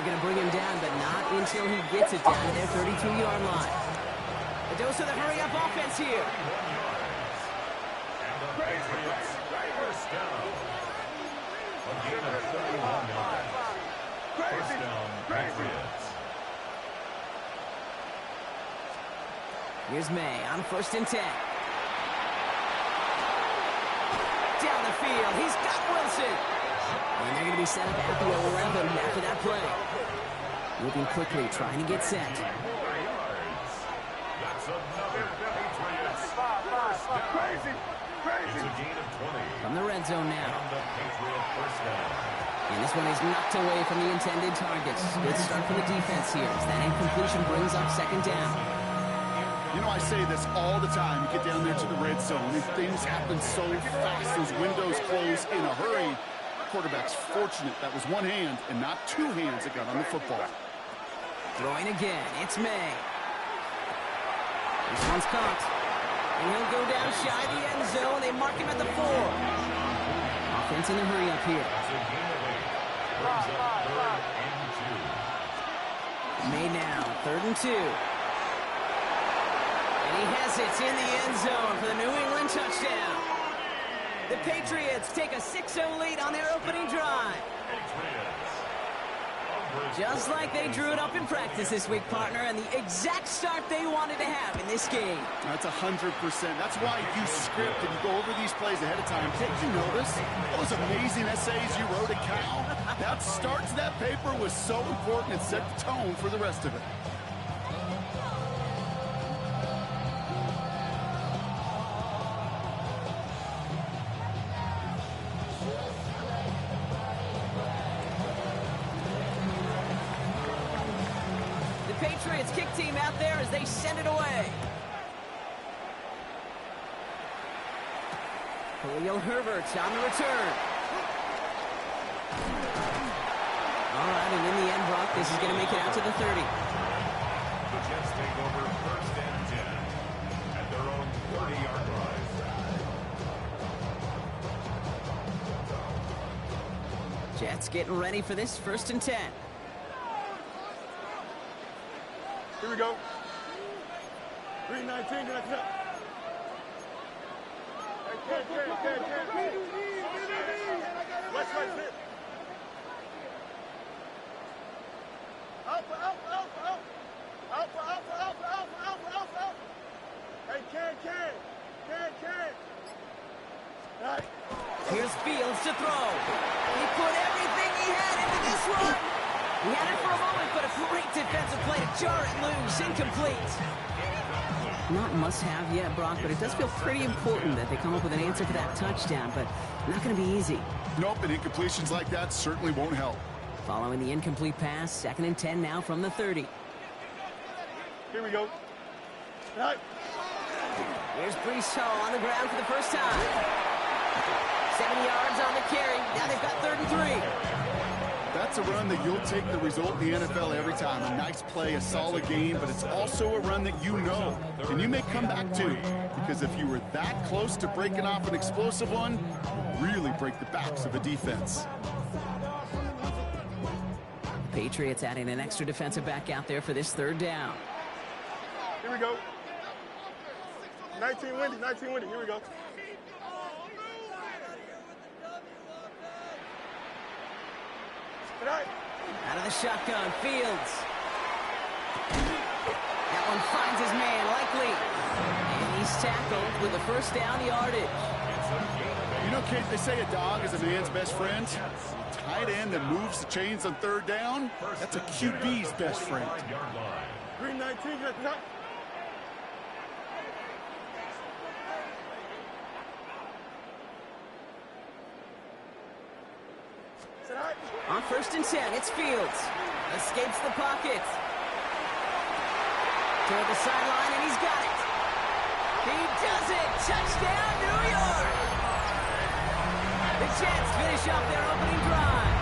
They're going to bring him down, but not until he gets it down to their 32-yard line. A dose of the hurry-up offense here. And the Patriots first down. A gain of 31 yards. First down, Patriots. Here's May on 1st and 10. Down the field, he's got Wilson. And they're going to be set up at the 11 after that play. Moving quickly, trying to get set. That's another Patriots first down. It's a gain of 20. From the red zone now. And the Patriot first down. And this one is knocked away from the intended targets. Good start for the defense here as that incompletion brings up 2nd down. You know, I say this all the time. You get down there to the red zone, and things happen so fast. Those windows close in a hurry. Quarterback's fortunate that was one hand and not two hands that got on the football. Throwing again, it's May. This one's caught. And he'll go down shy of the end zone. They mark him at the 4. Offense in a hurry up here. It's a gain of 8. Brings up 3rd and 2. May now, 3rd and 2. And he has it in the end zone for the New England touchdown. The Patriots take a 6-0 lead on their opening drive. Just like they drew it up in practice this week, partner, and the exact start they wanted to have in this game. That's 100%. That's why you script and you go over these plays ahead of time. Did you notice those amazing essays you wrote at Cal? That start to that paper was so important. It set the tone for the rest of it. Patriots kick team out there as they send it away. Khalil Herbert on the return. All right, and in the end, Brock, this is going to make it out to the 30. The Jets take over 1st and 10 at their own 30-yard line. Jets getting ready for this 1st and 10. Here we go. 319, get up. West. Alpha. Hey, can. All right. Here's Fields to throw. He put everything he had into this one. He had it for a moment, but a great defensive play to jar it loose. Incomplete. Not must-have yet, Brock, but it does feel pretty important that they come up with an answer for that touchdown, but not going to be easy. Nope, and incompletions like that certainly won't help. Following the incomplete pass, 2nd and 10 now from the 30. Here we go. All right. Here's Brees Hall on the ground for the first time. 7 yards on the carry. Now they've got 3rd and 3. That's a run that you'll take the result in the NFL every time. A nice play, a solid game, but it's also a run that you know, and you may come back to. Because if you were that close to breaking off an explosive one, you really break the backs of a defense. Patriots adding an extra defensive back out there for this 3rd down. Here we go. 19 windy. Here we go. Out of the shotgun, Fields. That one finds his man, likely. And he's tackled with the 1st down yardage. You know, Kate, they say a dog is a man's best friend. A tight end that moves the chains on 3rd down, that's a QB's best friend. 319, get up. On 1st and 10, it's Fields. Escapes the pocket. Toward the sideline, and he's got it. He does it! Touchdown, New York! The Jets finish off their opening drive.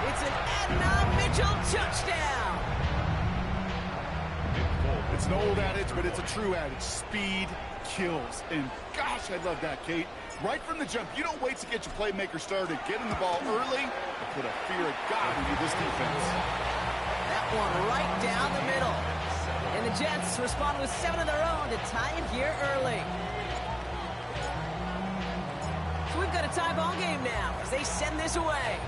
It's an Adnan Mitchell touchdown! It's an old adage, but it's a true adage. Speed kills. And gosh, I love that, Kate. Right from the jump, you don't wait to get your playmaker started. Getting the ball early to put a fear of God into this defense. That one right down the middle. And the Jets respond with 7 of their own to tie it here early. So we've got a tie ball game now as they send this away.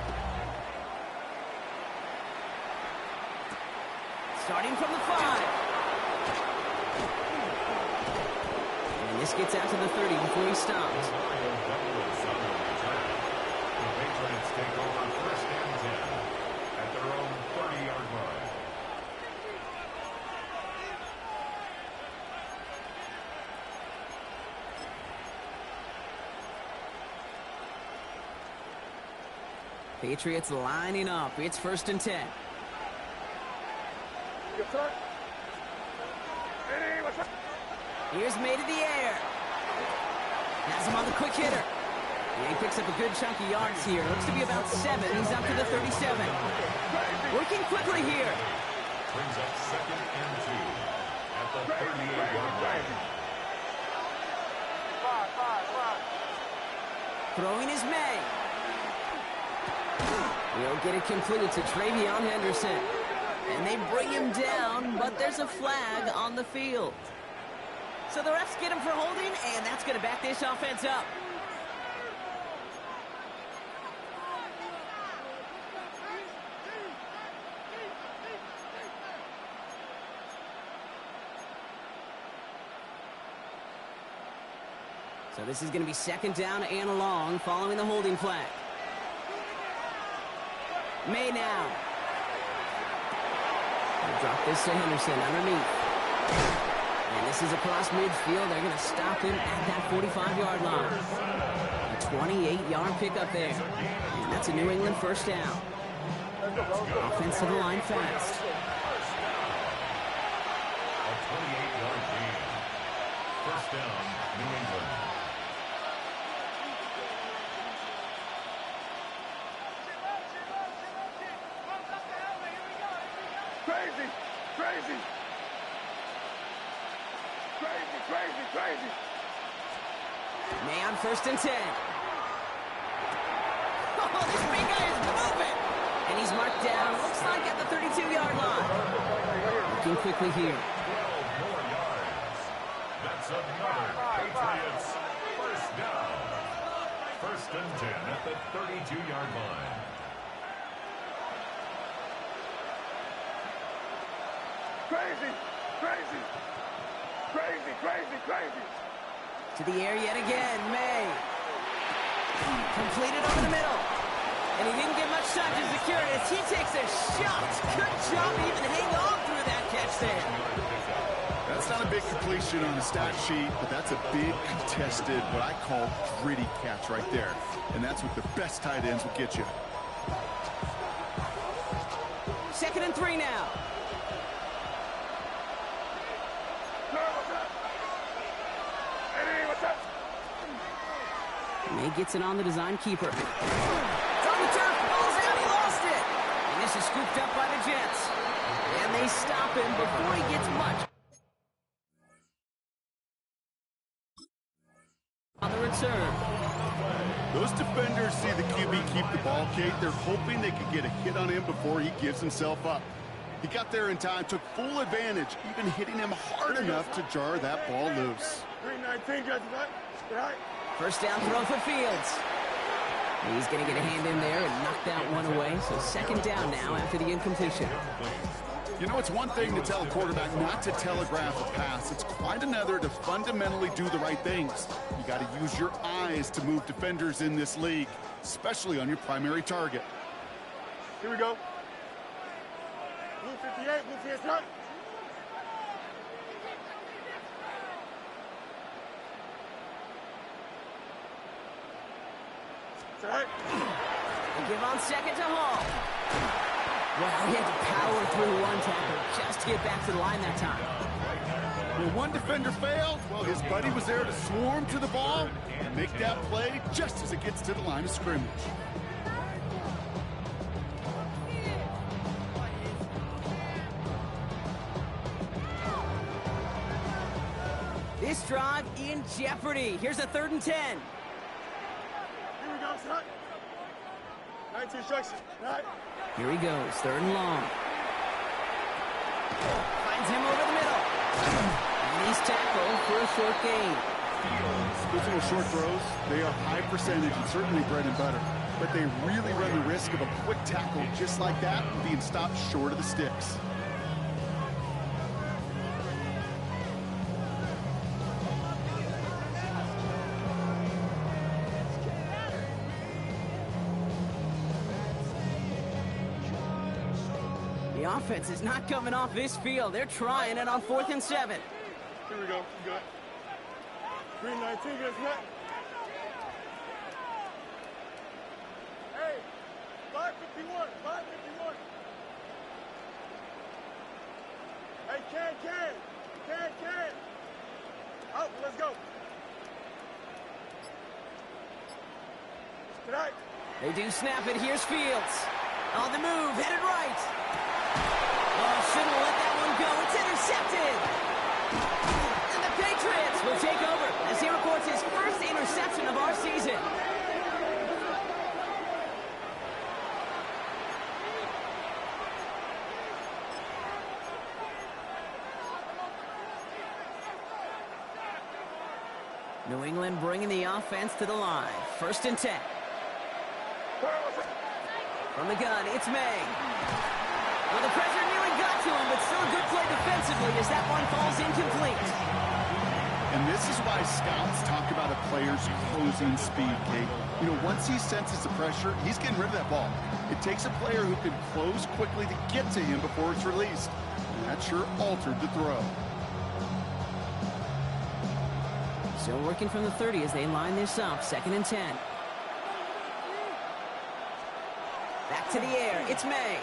Starting from the 5. And this gets out to the 30 before he stops. The Patriots take over first and 10 at their own 30-yard line. Patriots lining up. It's first and 10. Yes, sir. Hey, what's up? Here's made in the air. Has him on the quick hitter. Yeah, he picks up a good chunk of yards here. Looks to be about 7. He's up to the 37. Working quickly here. Brings up second and 2 at the 38-yard line. Throwing is May. He'll get it completed to Travion Henderson. And they bring him down, but there's a flag on the field. So the refs get him for holding, and that's going to back this offense up. So this is going to be second down and long following the holding flag. May now. They'll drop this to Henderson underneath. And this is across midfield. They're going to stop him at that 45-yard line. A 28-yard pickup there. And that's a New England first down. Offense to the line fast. A 28-yard gain. First down, New England. Crazy, crazy. Crazy, crazy, crazy. May on first and 10. Oh, this big guy is moving. And he's marked down, looks like at the 32-yard line. Looking quickly here. 12 more yards. That's another Patriots first down. First and 10 at the 32-yard line. Crazy, crazy. Crazy, crazy, crazy. To the air yet again, May. Completed over the middle. And he didn't get much time to secure it as he takes a shot. Good job to even hang on through that catch there. That's not a big completion on the stat sheet, but that's a big contested, what I call gritty catch right there. And that's what the best tight ends will get you. Second and 3 now. May gets it on the design keeper. It's on the turf, ball's out, he lost it. And this is scooped up by the Jets. And they stop him before he gets much. On the return. Those defenders see the QB keep the ball, Kate. They're hoping they could get a hit on him before he gives himself up. He got there in time, took full advantage, even hitting him hard enough to jar that ball loose. 319, Judge, right? First down throw for Fields. He's going to get a hand in there and knock that one away. So second down now after the incompletion. You know, it's one thing to tell a quarterback not to telegraph a pass. It's quite another to fundamentally do the right things. You got to use your eyes to move defenders in this league, especially on your primary target. Here we go. Blue 58, blue 58. Right. They give on second to Hall. Well, he had to power through one tackle just to get back to the line that time. Well, one defender failed. Well, his buddy was there to swarm to the ball and make that play just as it gets to the line of scrimmage. this drive in jeopardy. Here's a 3rd and 10. Here we go, son. 19 instruction. Right. Here he goes, 3rd and long. Finds him over the middle. And he's tackled for a short gain. Those little short throws, they are high percentage and certainly bread and butter. But they really run the risk of a quick tackle just like that being stopped short of the sticks. The offense is not coming off this field. They're trying it on 4th and 7. Here we go. You got 319 gets met. Hey, 551. 551. Hey, can. Out, let's go. Tonight. They do snap it. Here's Fields. On the move, headed right. Oh, shouldn't let that one go. It's intercepted. And the Patriots will take over as he records his first interception of our season. New England bringing the offense to the line. 1st and 10. From the gun, it's May. Well, the pressure nearly got to him, but still a good play defensively as that one falls incomplete. And this is why scouts talk about a player's closing speed, Kate. You know, once he senses the pressure, he's getting rid of that ball. It takes a player who can close quickly to get to him before it's released. And that sure altered the throw. Still working from the 30 as they line this up. 2nd and 10. Back to the air. It's May.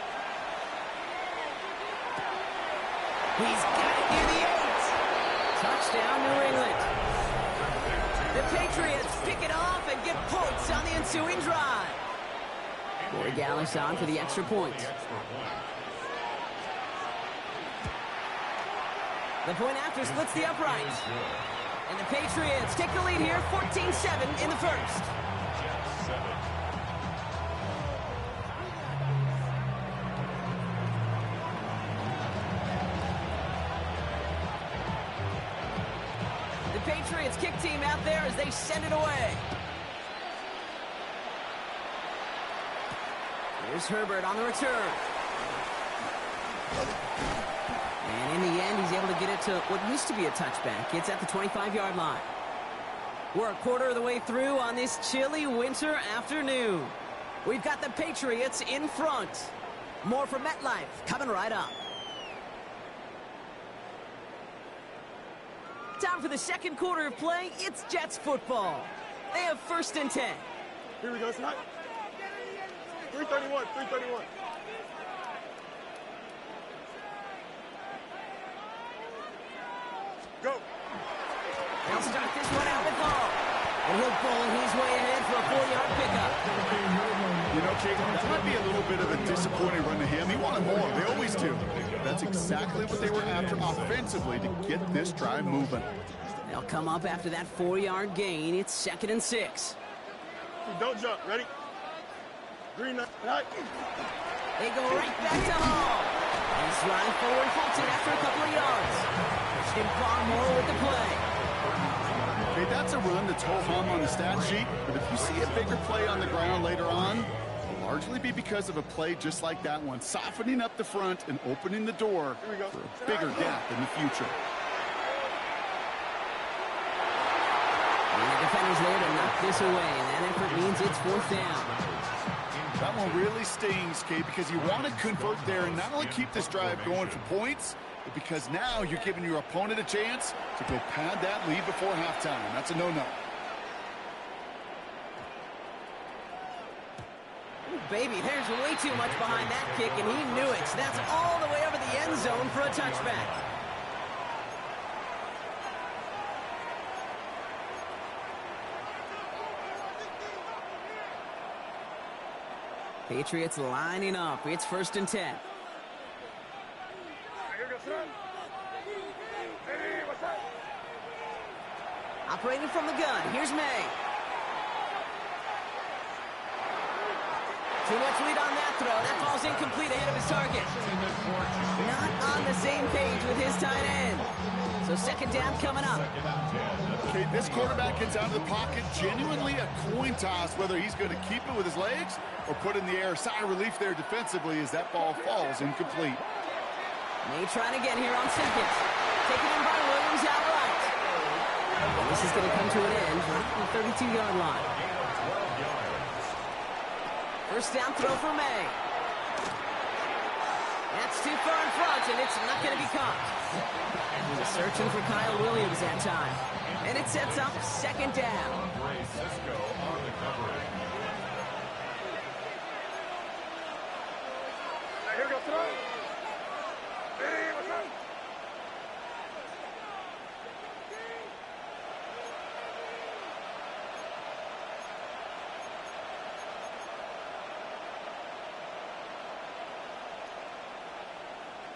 He's got it near the 8. Touchdown, New England. The Patriots pick it off and get points on the ensuing drive. Corey Gallis on for the extra point. The point after splits the uprights. And the Patriots take the lead here, 14-7 in the 1st. The Patriots kick team out there as they send it away. Here's Herbert on the return. And in the end, he's able to get it to what used to be a touchback. It's at the 25-yard line. We're a quarter of the way through on this chilly winter afternoon. We've got the Patriots in front. More from MetLife coming right up. Time for the 2nd quarter of play. It's Jets football. They have 1st and 10. Here we go, son. 331. Go. They'll start this one out with Hall. And he'll pull his way ahead for a 4-yard pickup. You know, Kate, that might be a little bit of a disappointing run to him. He wanted more. They always do. That's exactly what they were after offensively to get this drive moving. They'll come up after that 4-yard gain. It's 2nd and 6. Don't jump. Ready? Green light. They go right back to Hall. He's running forward, halted after a couple of yards. Christian Barmore with the play. Okay, that's a run that's ho-hum on the stat sheet, but if you see a bigger play on the ground later on, it'll largely be because of a play just like that one, softening up the front and opening the door for a bigger gap in the future. And the defender's there to knock this away. That effort means it's 4th down. That one really stings, Kate, because you want to convert there and not only keep this drive going for points, but because now you're giving your opponent a chance to go pad that lead before halftime. That's a no-no. Baby, there's way too much behind that kick, and he knew it. That's all the way over the end zone for a touchback. Patriots lining up. It's 1st and 10. Operating from the gun. Here's May. Too much lead on that throw. That ball's incomplete ahead of his target. Not on the same page with his tight end. So second down coming up. Okay, this quarterback gets out of the pocket. Genuinely a coin toss whether he's going to keep it with his legs or put it in the air. Sigh of relief there defensively as that ball falls incomplete. May trying again here on second. Taken in by Williams outright. And this is going to come to an end right at the 32-yard line. First down throw for May. That's too far in front, and it's not going to be caught. He was searching for Kyle Williams that time. And it sets up second down. Cisco on the coverage. Here we go, throw. Hey, what's up?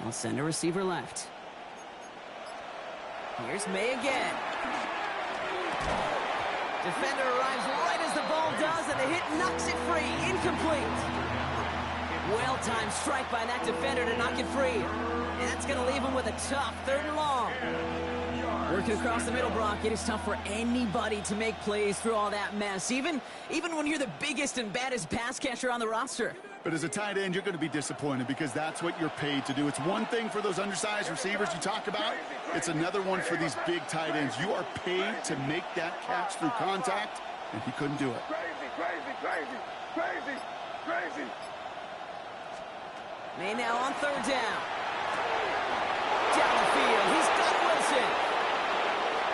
I'll send a receiver left. Here's May again. Defender arrives right as the ball does, and the hit knocks it free. Incomplete. Well-timed strike by that defender to knock it free. And that's going to leave him with a tough 3rd and long. Working across the middle, Brock, it is tough for anybody to make plays through all that mess, even when you're the biggest and baddest pass catcher on the roster. But as a tight end, you're going to be disappointed because that's what you're paid to do. It's one thing for those undersized receivers you talk about. It's another one for these big tight ends. You are paid to make that catch through contact, and he couldn't do it. Crazy, crazy, crazy, crazy, crazy. May now on 3rd down. Down the field, he's got Wilson.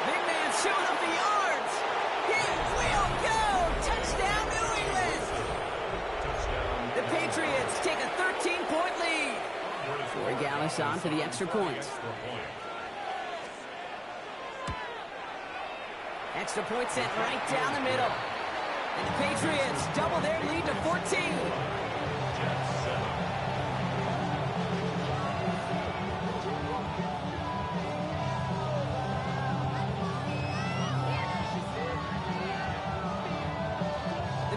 Big man showing up the yards. He will go. Touchdown, New England. The Patriots take a 13-point lead. Corey Gallis on for the extra point. Extra point sent right down the middle. And the Patriots double their lead to 14.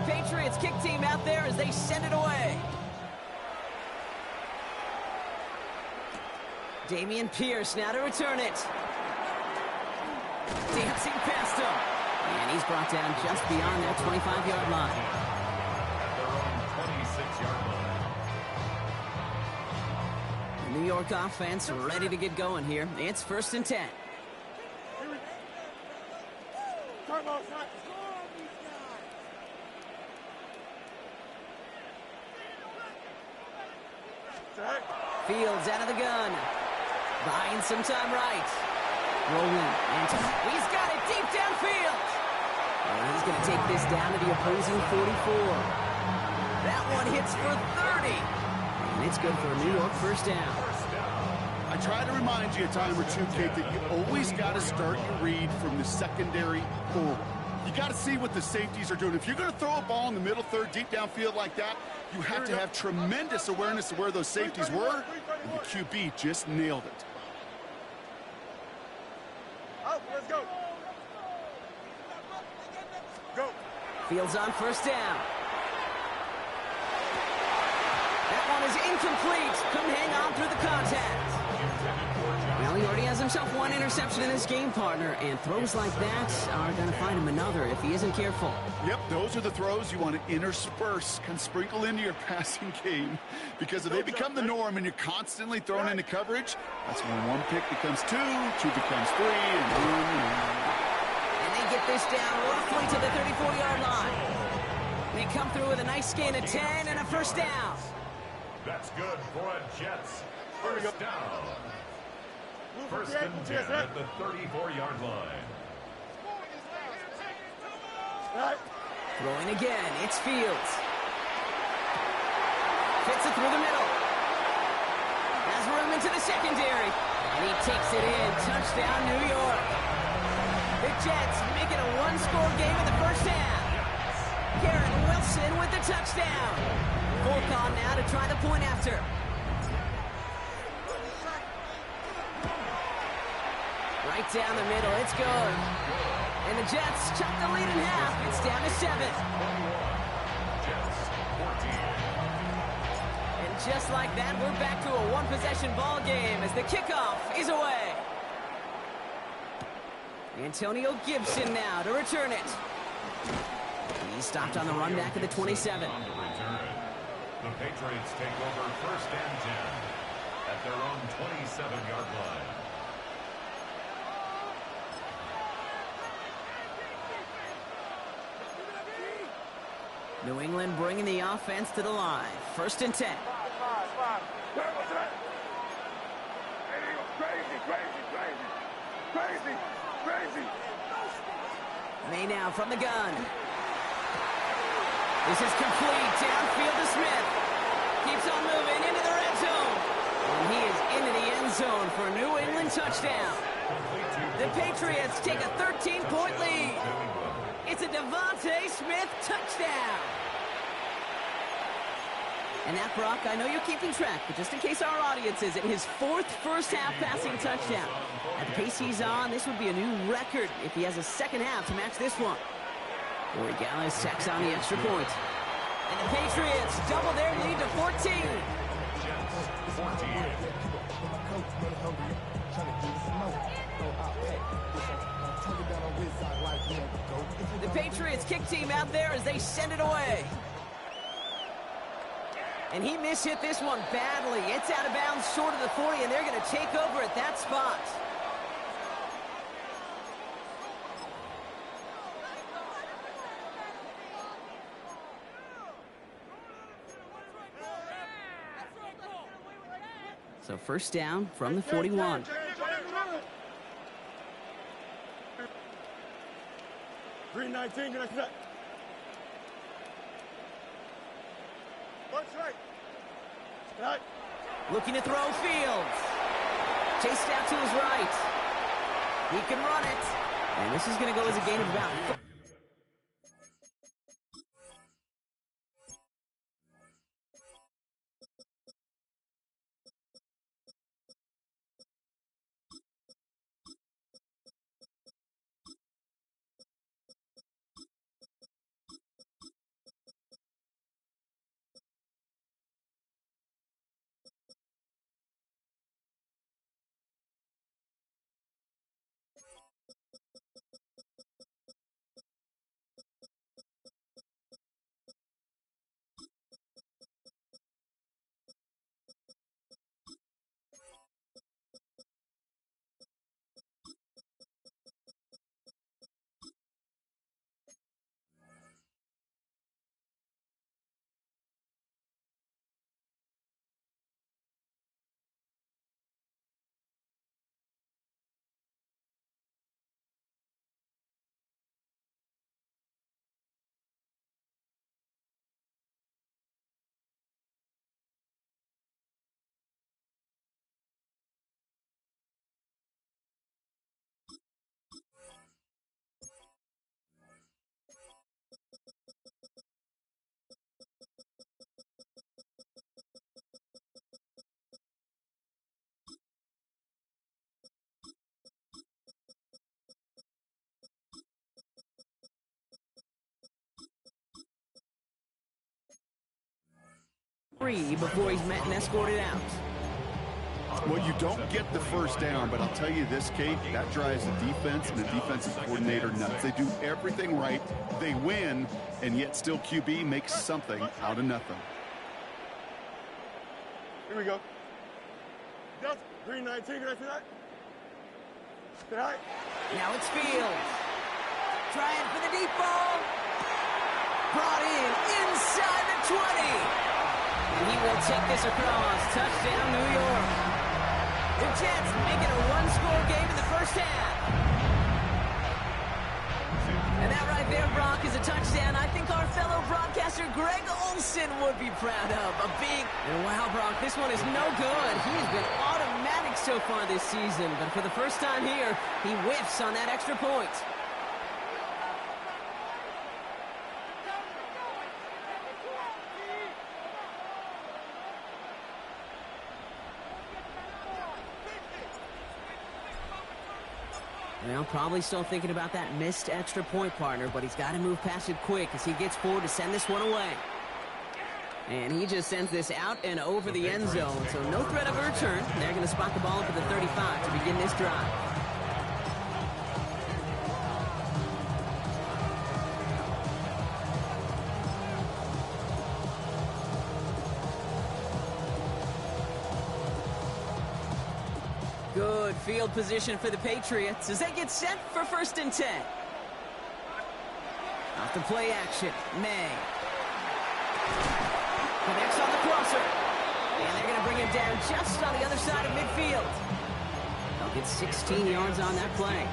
Patriots kick team out there as they send it away. Dameon Pierce now to return it. Dancing past him. And he's brought down just beyond that 25-yard line. At their own 26-yard line. The New York offense ready to get going here. It's 1st and 10. Fields out of the gun. Buying some time right. Rolling. And he's got it deep downfield. And he's going to take this down to the opposing 44. That one hits for 30. And it's good for a New York first down. I try to remind you a time or two, Kate, that you always got to start your read from the secondary forward. You got to see what the safeties are doing. If you're going to throw a ball in the middle third, deep downfield like that, you have to have tremendous awareness of where those safeties were, and the QB just nailed it. Up, let's go. Go. Fields on first down. That one is incomplete. Couldn't hang on through the contact. Well, he already has himself one interception in this game, partner, and throws like that are going to find him another if he isn't careful. Yep, those are the throws you want to intersperse, kind of sprinkle into your passing game, because if they become the norm and you're constantly thrown into coverage, that's when one pick becomes two becomes three, and And they get this down roughly to the 34-yard line. They come through with a nice gain of 10 and a first down. That's good for a Jets first down. 1st and 10 at the 34-yard line. Throwing again, it's Fields. Fits it through the middle. Has room into the secondary. And he takes it in. Touchdown, New York. The Jets make it a one-score game in the first half. Garrett Wilson with the touchdown. Volk on now to try the point after. Right down the middle, it's good. And the Jets chop the lead in half. It's down to 7. Jets 14. And just like that, we're back to a one-possession ball game as the kickoff is away. Antonio Gibson now to return it. He's stopped on the run back at the 27. On to return it. The Patriots take over 1st and 10 at their own 27-yard line. New England bringing the offense to the line. 1st and 10. Crazy. May now from the gun. This is complete. Downfield to Smith. Keeps on moving into the red zone. And he is into the end zone for a New England touchdown. The Patriots take a 13-point lead. It's a Devontae Smith touchdown. And that, Brock, I know you're keeping track, but just in case our audience isn't, his 4th first-half passing touchdown. At the pace he's on, this would be a new record if he has a second half to match this one. Corey Gallis tacks on the extra point. And the Patriots double their lead to 14. Jets 14. The Patriots kick team out there as they send it away. And he mishit this one badly. It's out of bounds short of the 40, and they're going to take over at that spot. So 1st down from the 41. 319, get that. What's right? Right. Looking to throw Fields. Chased out to his right. He can run it. And this is going to go as a gain of about... before he's met and escorted out. Well, you don't get the 1st down, but I'll tell you this, Kate, that drives the defense and the defensive coordinator nuts. They do everything right, they win, and yet still QB makes something out of nothing. Here we go. Just 319, get that. Right. Now it's Fields. Trying for the deep ball. Brought in inside the 20. And he will take this across. Touchdown, New York. The Jets make it a one-score game in the 1st half. And that right there, Brock, is a touchdown I think our fellow broadcaster Greg Olson would be proud of. A big... And wow, Brock, this one is no good. He has been automatic so far this season. But for the first time here, he whiffs on that extra point. Well, probably still thinking about that missed extra point, partner, but he's got to move past it quick as he gets forward to send this one away. And he just sends this out and over the end zone, so no threat of a return. They're going to spot the ball up at the 35 to begin this drive. Good field position for the Patriots as they get set for 1st and 10. Off the play action, May. Connects on the crosser. And they're going to bring him down just on the other side of midfield. They'll get 16 yards on that play.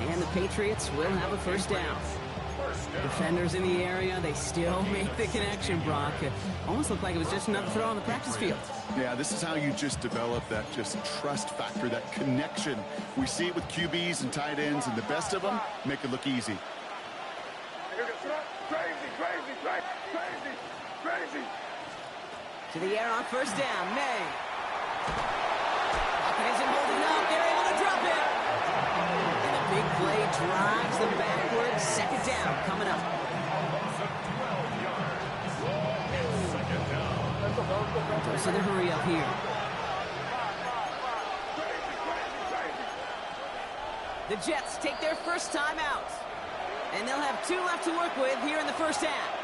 And the Patriots will have a 1st down. Defenders in the area, they still make the connection, Brock. It almost looked like it was just another throw on the practice field. Yeah, this is how you just develop that just trust factor, that connection. We see it with QBs and tight ends, and the best of them make it look easy. Crazy. To the air on 1st down, May. Pocket isn't holding up. They're able to drop it. And the big play drives them backwards. 2nd down coming up. Goes to the hurry up here. The Jets take their 1st time out. And they'll have 2 left to work with here in the 1st half.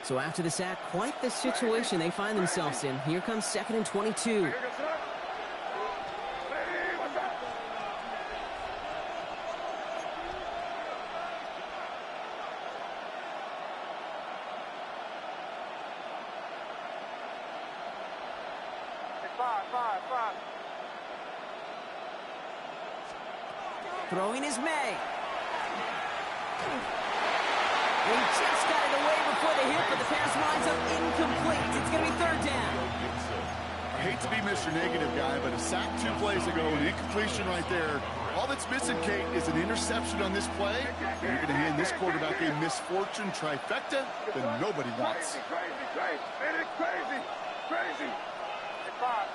So after the sack, quite the situation they find themselves in. Here comes 2nd and 22. Five. Throwing is May. He just got it away before the hit, but the pass winds up incomplete. It's going to be 3rd down. I hate to be Mr. Negative guy, but a sack 2 plays ago, an incompletion right there. All that's missing, Kate, is an interception on this play. And you're going to hand this quarterback a misfortune trifecta that nobody wants. Crazy. Five.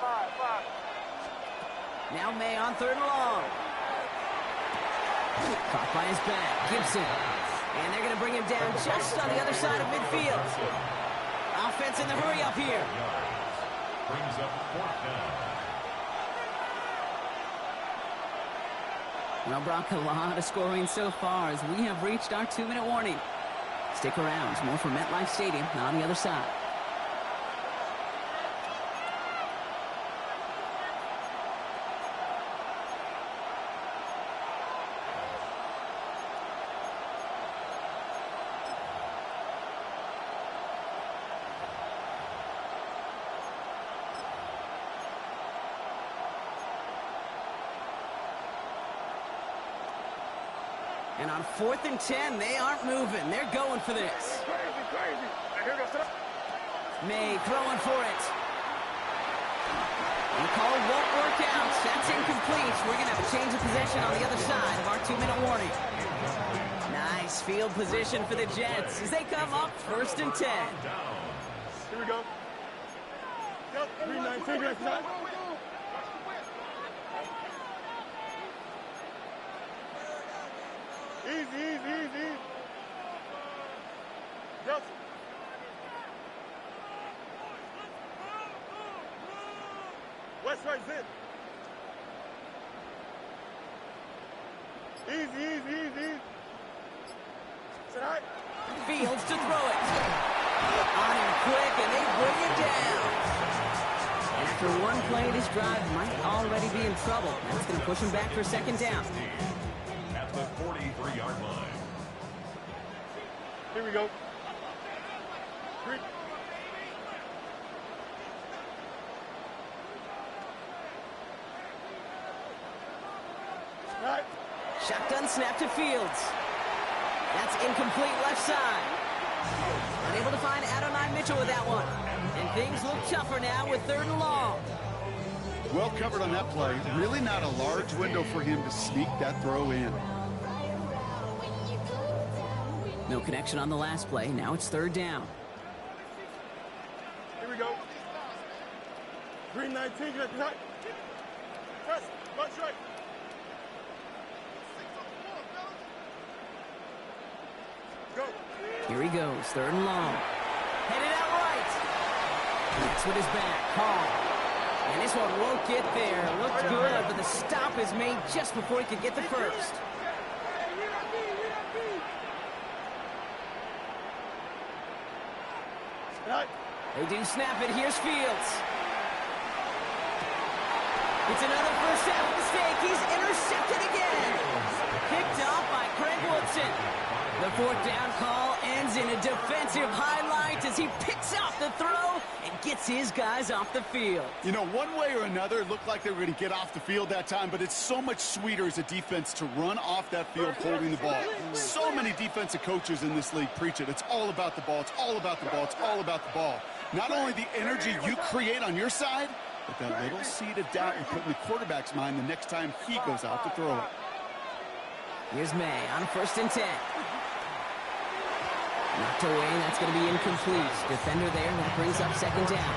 Now May on 3rd and long. Caught by his back, Gibson. And they're going to bring him down just on the other side of midfield. Offense in the hurry up here. Brings up 4th down. Well, Brock, a lot of scoring so far as we have reached our 2-minute warning. Stick around. More from MetLife Stadium on the other side. And on 4th and 10, they aren't moving. They're going for this. Crazy. May throwing for it. The call won't work out. That's incomplete. We're going to have a change of possession on the other side of our 2-minute warning. Nice field position for the Jets as they come up 1st and 10. Here we go. Yep, 3-9, that's 9. Easy. Yes. West right zip. Easy. Sit high. Fields to throw it. On him quick, and they bring it down. And after one play, this drive might already be in trouble. That's going to push him back for 2nd down. At the 43-yard line. Here we go. 3. Right. Shotgun snap to Fields. That's incomplete left side. Unable to find Adonai Mitchell with that one. And things look tougher now with 3rd and long. Well covered on that play. Really not a large window for him to sneak that throw in. No connection on the last play. Now it's 3rd down. Green 19, get behind. Press, punch right. Go. Here he goes, 3rd and long. Headed out right. That's with his back, Hall. And this one won't get there. Looked good, but the stop is made just before he could get the first. They do snap it. Here's Fields. It's another first half mistake. He's intercepted again. Picked off by Craig Woodson. The 4th down call ends in a defensive highlight as he picks off the throw and gets his guys off the field. You know, one way or another, it looked like they were going to get off the field that time, but it's so much sweeter as a defense to run off that field holding the ball. So many defensive coaches in this league preach it. It's all about the ball. It's all about the ball. It's all about the ball. Not only the energy you create on your side, but that little seed of doubt you put in the quarterback's mind the next time he goes out to throw it. Here's May on 1st and 10. Knocked away, that's going to be incomplete. Defender there, that brings up 2nd down.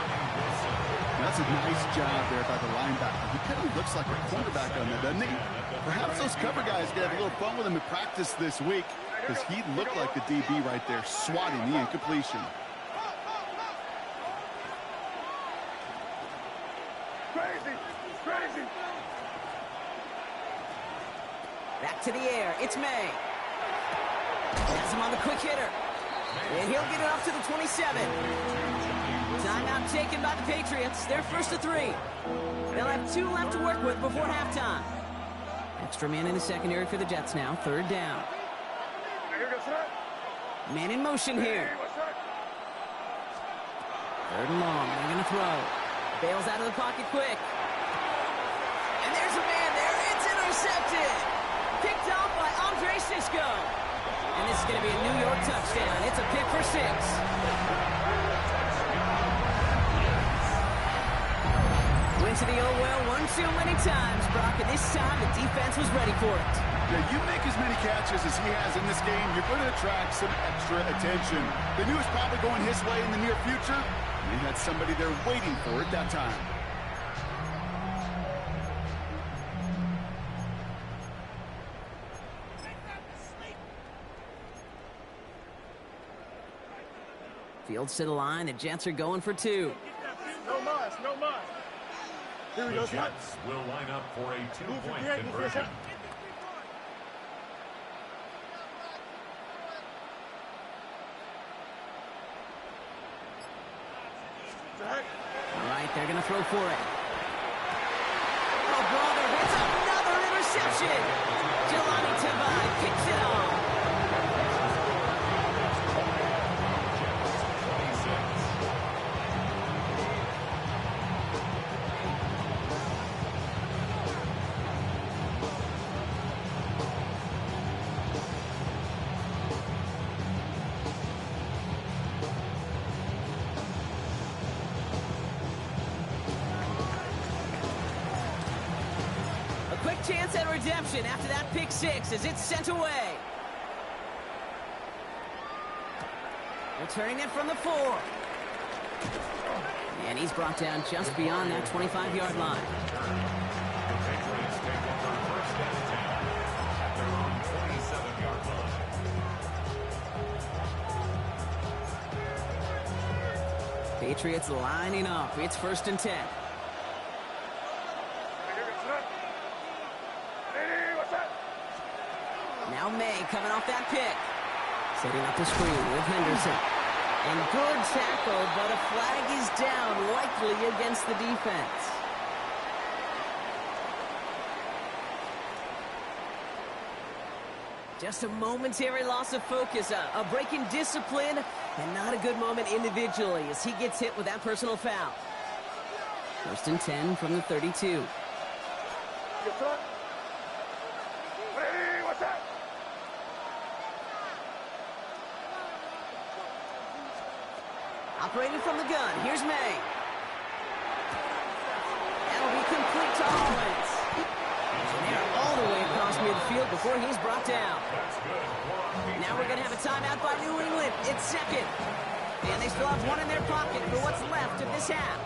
That's a nice job there by the linebacker. He kind of looks like a quarterback on that, doesn't he? Perhaps those cover guys can have a little fun with him in practice this week because he looked like the DB right there, swatting the incompletion. Crazy, crazy. Back to the air, it's May. Has him on the quick hitter. And he'll get it up to the 27. Timeout taken by the Patriots. They're 1st to 3. They'll have 2 left to work with before halftime. Extra man in the secondary for the Jets now. 3rd down. Man in motion here. 3rd and long. They're going to throw. Bails out of the pocket quick. And there's a man there. It's intercepted. Picked off by Andre Sisco. And this is going to be a New York touchdown. It's a pick for 6. Went to the old well one too many times, Brock, and this time the defense was ready for it. Yeah, you make as many catches as he has in this game, you're going to attract some extra attention. They knew it was probably going his way in the near future, and they had somebody there waiting for it that time. Fields to the line. The Jets are going for 2. No mas, no mas. Here we go. The Jets will line up for a 2-point conversion. All right, they're going to throw for it. Oh, brother, it's another interception. Jelani Tavai picks it off. Chance at redemption after that pick 6 as it's sent away. Returning it from the 4. And he's brought down just beyond that 25-yard line. Patriots lining up. It's 1st and 10. Now May coming off that pick. Setting up the screen with Henderson. And good tackle, but a flag is down, likely against the defense. Just a momentary loss of focus, a break in discipline, and not a good moment individually as he gets hit with that personal foul. 1st and 10 from the 32. Operating from the gun, here's May. That'll be complete to Hollins. And they're all the way across midfield before he's brought down. Now we're going to have a timeout by New England. It's 2nd. And they still have 1 in their pocket for what's left of this half.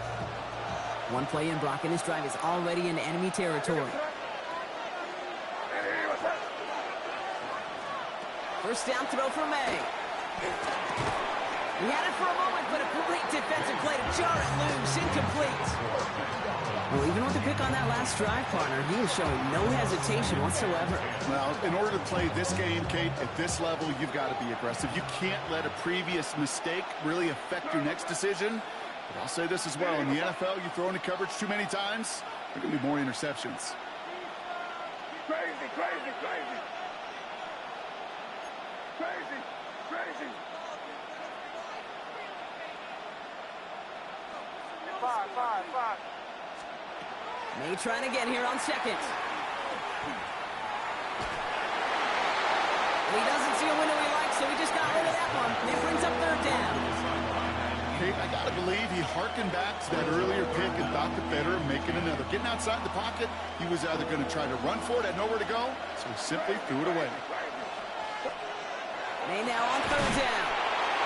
One play in, Brock, and this drive is already in enemy territory. First down throw for May. He had it for a moment, but a great defensive play to jar it loose. Incomplete. Well, even with the pick on that last drive, partner, he is showing no hesitation whatsoever. Well, in order to play this game, Kate, at this level, you've got to be aggressive. You can't let a previous mistake really affect your next decision. But I'll say this as well. In the NFL, you throw into coverage too many times, there are going to be more interceptions. Crazy, crazy, crazy. Crazy, crazy. 5. May trying again here on second. He doesn't see a window he likes, so he just got rid of that one. And it brings up third down. Kate, I got to believe he harkened back to that earlier pick and thought the better of making another. Getting outside the pocket, he was either going to try to run for it, had nowhere to go, so he simply threw it away. May now on third down.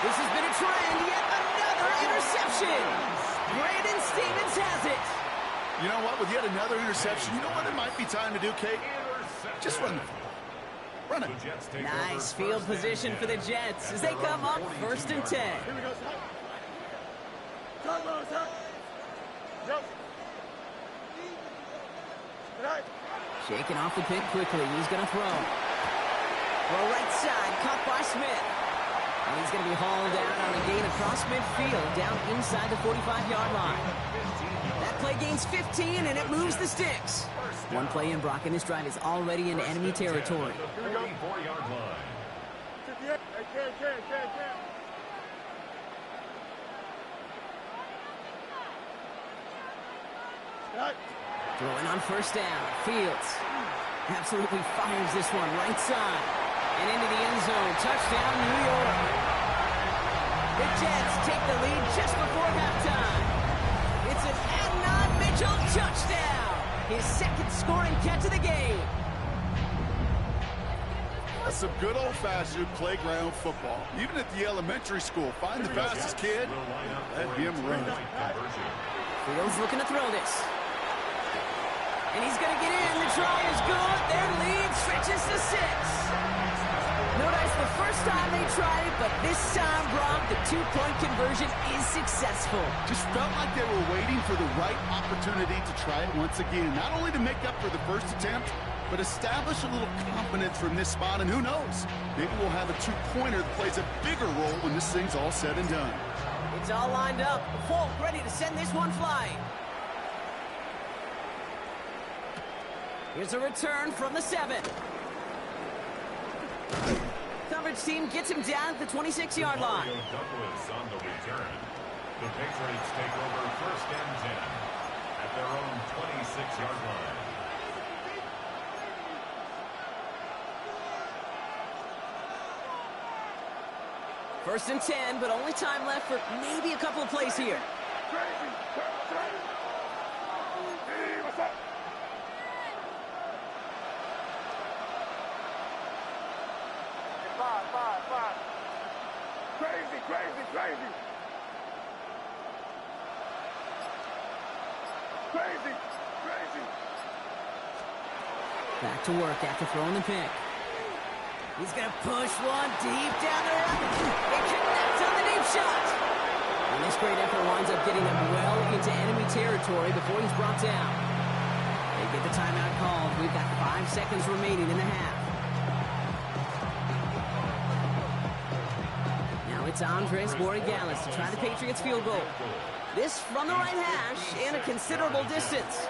This has been a trend. Yet another interception. Brandon Stevens has it. You know what? With yet another interception, you know what it might be time to do, Kate? Just run it. Run it. Nice field position for the Jets as they come up first and 10. Here we go, son. Jump. Shaking off the pick quickly. He's going to throw. Throw right side, caught by Smith. And he's going to be hauled down on a gain across midfield, down inside the 45-yard line. That play gains 15, and it moves the sticks. One play in, Brock, and this drive is already in enemy territory. 34-yard line. 58. Can. Throwing on first down. Fields absolutely fires this one right side. And into the end zone. Touchdown, New York. The Jets take the lead just before halftime. It's an Adnan Mitchell touchdown. His second scoring catch of the game. That's some good old-fashioned playground football. Even at the elementary school, find the fastest kid, let him run. Fields looking to throw this. And he's going to get in. The try is good. Their lead stretches to 6. Notice the first time they tried it, but this time, Brock, the two-point conversion is successful. Just felt like they were waiting for the right opportunity to try it once again. Not only to make up for the first attempt, but establish a little confidence from this spot. And who knows, maybe we'll have a two-pointer that plays a bigger role when this thing's all said and done. It's all lined up. Folk ready to send this one flying. Here's a return from the 7. Coverage team gets him down at the 26-yard line. Douglas on the return. The Patriots take over first and 10 at their own 26-yard line. First and 10, but only time left for maybe a couple of plays here. What's up? Five. Crazy. Back to work after throwing the pick. He's going to push one deep down the right. It connects on the deep shot. And this great effort winds up getting them well into enemy territory before he's brought down. They get the timeout called. We've got 5 seconds remaining in the half. Now it's Andres Borregales to try the Patriots field goal. This from the right hash and a considerable distance.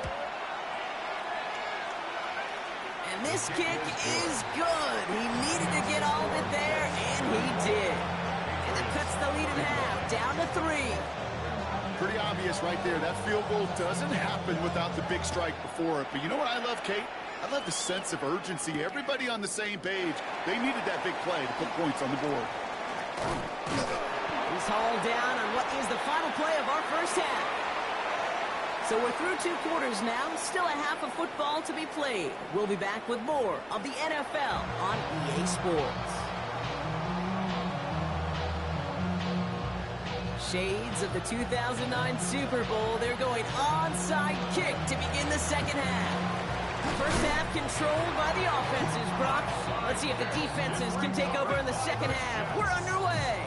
And this kick is good. He needed to get all of it there, and he did. And that cuts the lead in half, down to 3. Pretty obvious right there. That field goal doesn't happen without the big strike before it. But you know what I love, Kate? I love the sense of urgency. Everybody on the same page. They needed that big play to put points on the board. He's hauled down on what is the final play of our first half. So we're through 2 quarters now. Still a half of football to be played. We'll be back with more of the NFL on EA Sports. Shades of the 2009 Super Bowl. They're going onside kick to begin the second half. First half controlled by the offenses, Brock. Let's see if the defenses can take over in the second half. We're underway.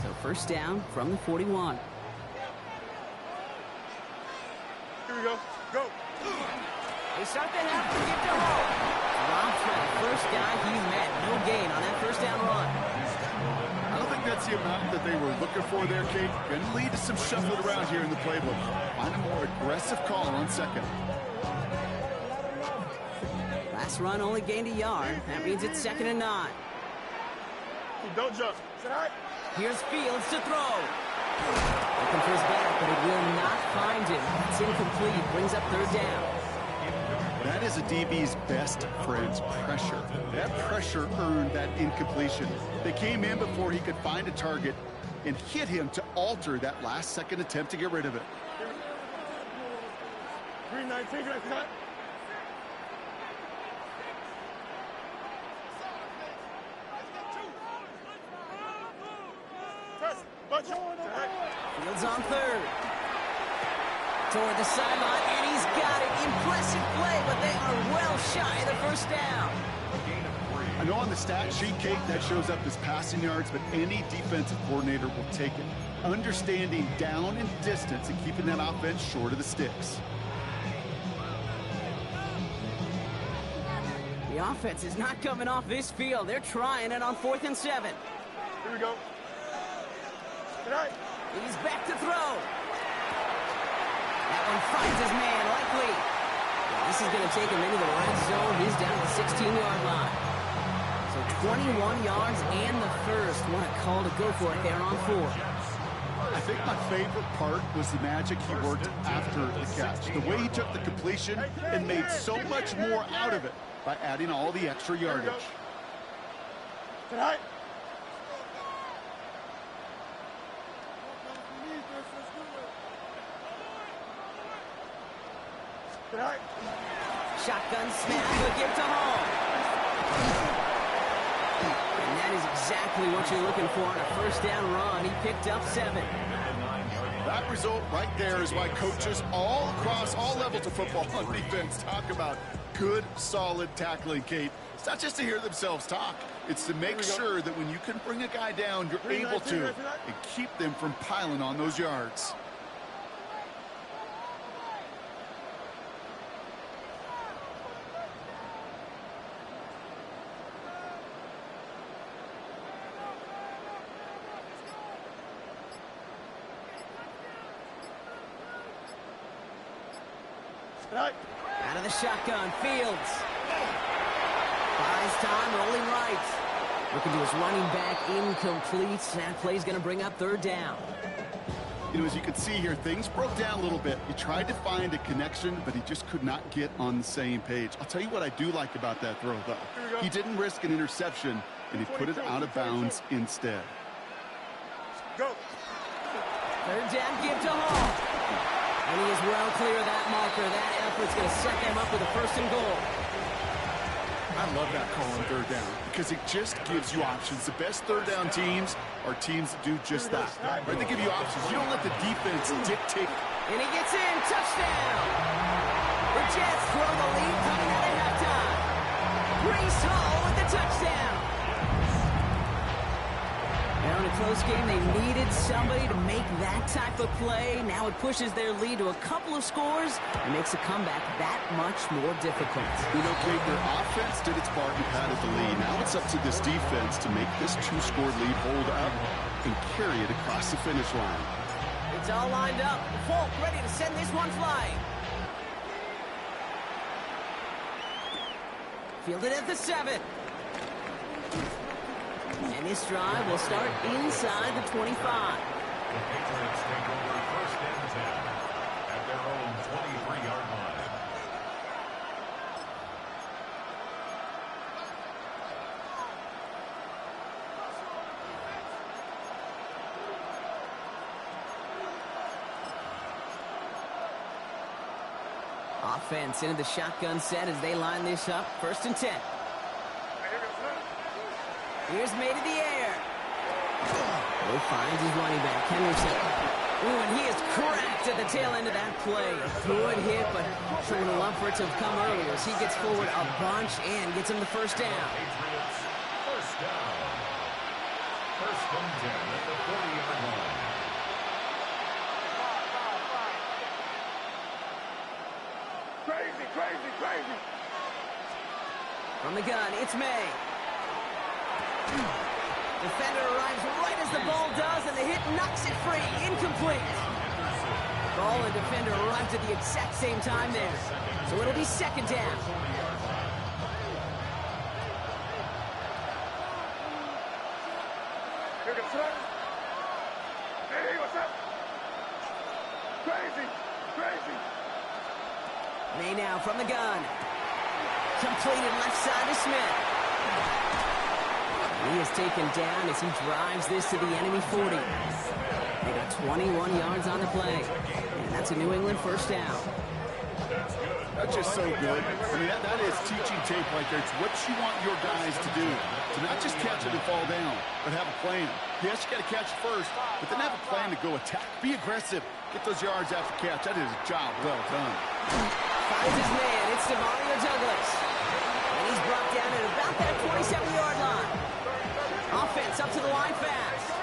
So first down from the 41. Here we go. Go. They start the half to give to Hall. Dropped for the first guy he's met. No gain on that first down run. I don't think that's the amount that they were looking for there, Kate. Going to lead to some shuffling around here in the playbook. Find a more aggressive call on second. Last run only gained a yard. That means it's 2nd and 9. Don't jump. Here's Fields to throw. Looking for his back, but it will not find him. It's incomplete. Brings up 3rd down. That is a DB's best friend's pressure. That pressure earned that incompletion. They came in before he could find a target and hit him to alter that last-second attempt to get rid of it. 319, right cut. Fields on 3rd. Toward the sideline, and he's got it. Impressive play, but they are well shy of the first down. I know on the stat sheet, Kate, that shows up as passing yards, but any defensive coordinator will take it. Understanding down and distance and keeping that offense short of the sticks. The offense is not coming off this field. They're trying it on 4th and 7. Here we go. He's back to throw. That one finds his man, likely. Well, this is going to take him into the red zone. He's down to the 16-yard line. So 21 yards and the first. What a call to go for it there on 4. I think my favorite part was the magic he worked after the catch. The way he took the completion and made so much more out of it by adding all the extra yardage. Tonight. Shotgun snap, he'll give to Hall. And that is exactly what you're looking for on a first down run. He picked up 7. That result right there is why coaches all across all levels of football on defense talk about good, solid tackling, Kate. It's not just to hear themselves talk. It's to make sure that when you can bring a guy down, you're able to and keep them from piling on those yards. Out of the shotgun, Fields. Buys time, rolling right. Looking to his running back, incomplete. That play's going to bring up 3rd down. You know, as you can see here, things broke down a little bit. He tried to find a connection, but he just could not get on the same page. I'll tell you what I do like about that throw, though. He didn't risk an interception, and he put it out of bounds instead. Go. 3rd down, give to Hall. And he is well clear of that marker. That effort's going to set them up with a 1st and goal. I love that call on 3rd down because it just gives you options. The best 3rd down teams are teams that do just that. Right? They give you options. You don't let the defense dictate. And he gets in. Touchdown. The Jets throw the lead coming out of halftime. Breece Hall with the touchdown. Now in a close game, they needed somebody to make that type of play. Now it pushes their lead to a couple of scores and makes a comeback that much more difficult. You know, Kate, their offense did its part and padded the lead. Now it's up to this defense to make this 2-score lead hold up and carry it across the finish line. It's all lined up. Folk ready to send this one flying. Fielded at the 7. And this drive will start inside the 25. The Patriots take over 1st and 10 at their own 23-yard line. Offense into the shotgun set as they line this up. 1st and 10. Here's May to the air. Oh, finds his running back, Henderson. Ooh, and he is cracked at the tail end of that play. A good hit, but sure would have loved for it to have come earlier as he gets forward a bunch and gets him the first down. Patriots, first down. First and 10 at the 40-yard line. Crazy, crazy, crazy. From the gun, it's May. Defender arrives right as the ball does, and the hit knocks it free. Incomplete. Ball and defender arrived at the exact same time there. So it'll be second down. Here comes Trent. Hey, what's up? Crazy, crazy. May now from the gun. Completed left side to Smith. He is taken down as he drives this to the enemy 40. They got 21 yards on the play. And that's a New England first down. That's just so good. I mean, that is teaching tape right there. It's what you want your guys to do. To not just catch it and fall down, but have a plan. Yes, you got to catch it first, but then have a plan to go attack. Be aggressive. Get those yards after catch. That is a job well done. Finds his man. It's Demario Douglas. And he's brought down at about that 27-yard line. Offense up to the line fast.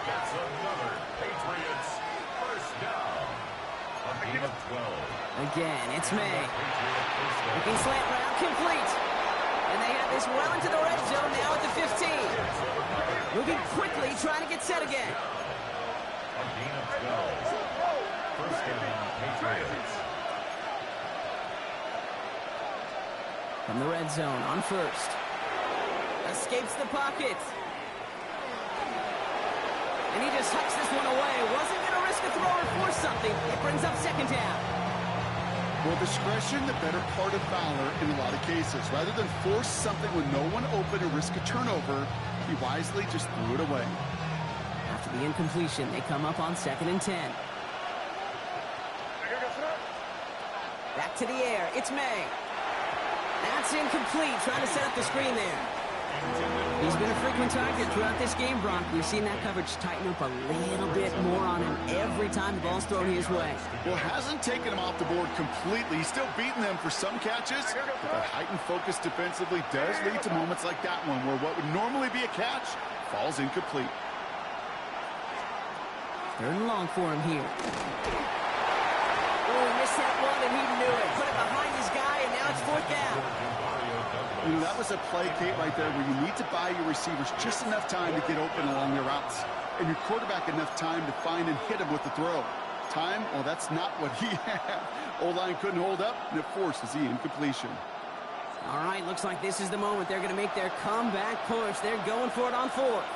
That's another Patriots first down. A gain of 12. Again, it's May. Looking slant route, complete. And they have this well into the red zone now at the 15. Moving quickly, trying to get set again. A gain of 12. First down, Patriots. From the red zone on first. Escapes the pocket. And he just hucks this one away. Wasn't going to risk a throw or force something. It brings up second down. Well, discretion, the better part of valor in a lot of cases. Rather than force something with no one open and risk a turnover, he wisely just threw it away. After the incompletion, they come up on 2nd and 10. Back to the air. It's May. That's incomplete. Trying to set up the screen there. He's been a frequent target throughout this game, Brock. We've seen that coverage tighten up a little bit more on him every time the ball's thrown his way. Well, hasn't taken him off the board completely. He's still beating them for some catches, but that heightened focus defensively does lead to moments like that one where what would normally be a catch falls incomplete. 3rd and long for him here. Oh, he missed that one, and he knew it. Put it behind his guy, and now it's 4th down. You know, that was a play, Kate, right there where you need to buy your receivers just enough time to get open along their routes, and your quarterback enough time to find and hit him with the throw. Time, well, that's not what he had. O-line couldn't hold up, and it forces the incompletion. All right, looks like this is the moment they're going to make their comeback push. They're going for it on 4th.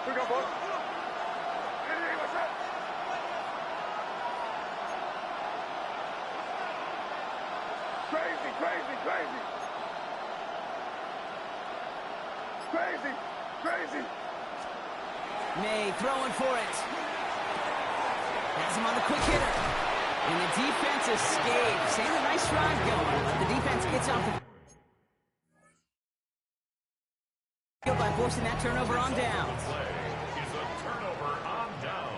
Here we go, boys. Hey, what's up? Crazy, crazy, crazy. Crazy, crazy. May throwing for it. Has him on the quick hitter. And the defense escapes. And a nice drive going. But the defense gets off the field by forcing that turnover on downs. Play is a turnover on downs.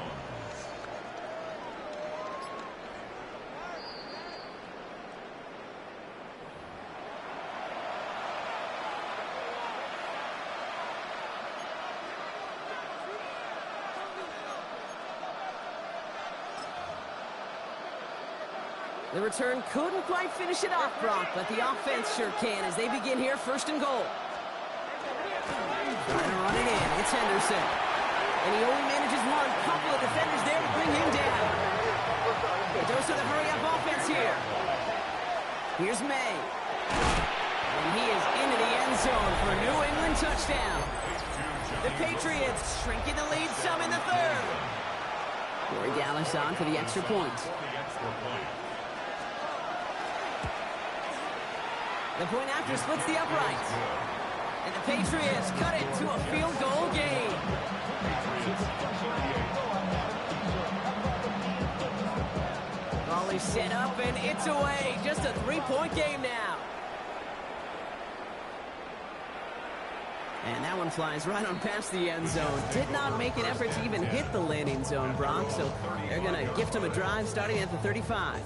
The return couldn't quite finish it off, Brock, but the offense sure can as they begin here 1st and goal. Trying to run it in. It's Henderson. And he only manages one. Couple of defenders there to bring him down. A dose of the hurry-up offense here. Here's May. And he is into the end zone for a New England touchdown. The Patriots shrinking the lead some in the 3rd. Corey Dallas on for the extra point. The point after splits the uprights. And the Patriots cut it to a field goal game. Ball is set up and it's away. Just a 3-point game now. And that one flies right on past the end zone. Did not make an effort to even hit the landing zone, Brock. So they're going to gift him a drive starting at the 35.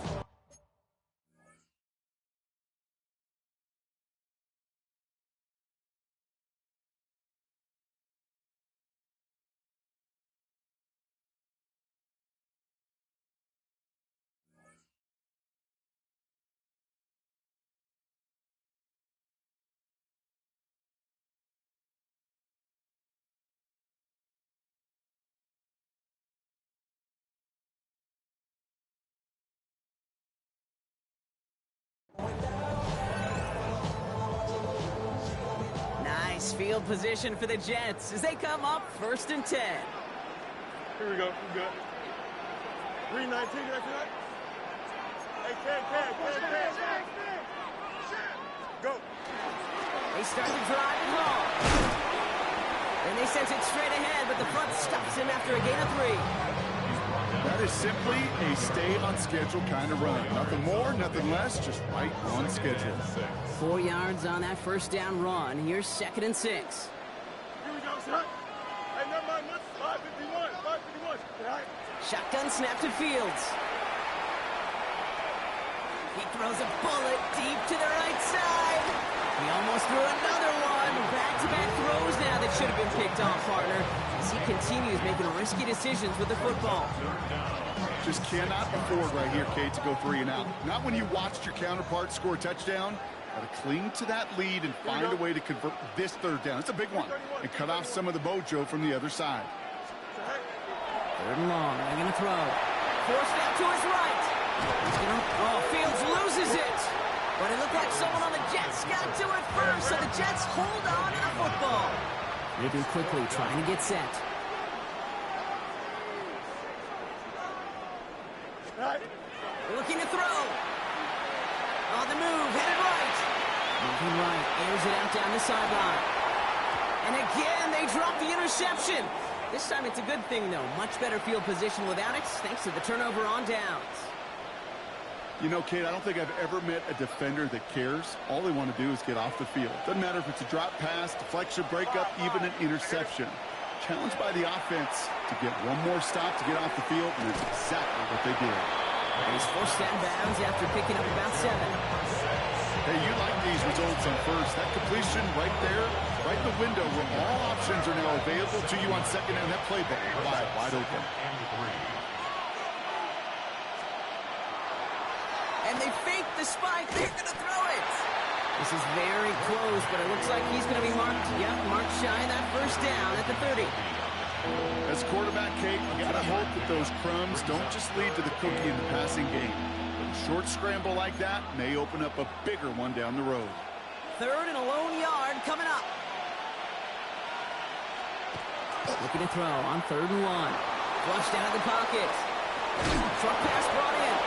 Nice field position for the Jets as they come up 1st and 10. Here we go. We good. 319, did I see that? Hey, Ken. Go. They start to drive it long. And they sent it straight ahead, but the front stops him after a gain of 3. That is simply a stay-on-schedule kind of run. Nothing more, nothing less, just right on schedule. 4 yards on that first down run. Here's 2nd and 6. Here we go, son. Hey, never mind. 551. Shotgun snap to Fields. He throws a bullet deep to the right side. He almost threw another one. Back-to-back throws now that should have been picked off, partner, as he continues making risky decisions with the football. Just cannot afford right here, Kate, to go 3 and out. Not when you watched your counterpart score a touchdown. Got to cling to that lead and find a way to convert this 3rd down. It's a big one. And cut off some of the mojo from the other side. 3rd and long. They're going to throw. Forced out to his right. Fields loses it. But it looked like someone on the Jets got to it first, so the Jets hold on to the football. Moving quickly, trying to get set. Looking to throw. On the move, headed right. Moving right, airs it out down the sideline. And again, they drop the interception. This time it's a good thing, though. Much better field position without it, thanks to the turnover on downs. You know, Kate, I don't think I've ever met a defender that cares. All they want to do is get off the field. Doesn't matter if it's a drop pass, deflection, breakup, even an interception. Challenged by the offense to get one more stop to get off the field, and that's exactly what they did. And he's forced out of bounds after picking up about 7. Hey, you like these results on first. That completion right there, right in the window where all options are now available to you on 2nd and that playbook wide open. And they fake the spike. They're going to throw it. This is very close, but it looks like he's going to be marked shy of that first down at the 30. As quarterback, Kate, you got to hope that those crumbs don't just lead to the cookie in the passing game. A short scramble like that may open up a bigger one down the road. 3rd and a lone yard coming up. Looking to throw on 3rd and 1. Flushed out of the pocket. Short pass brought in.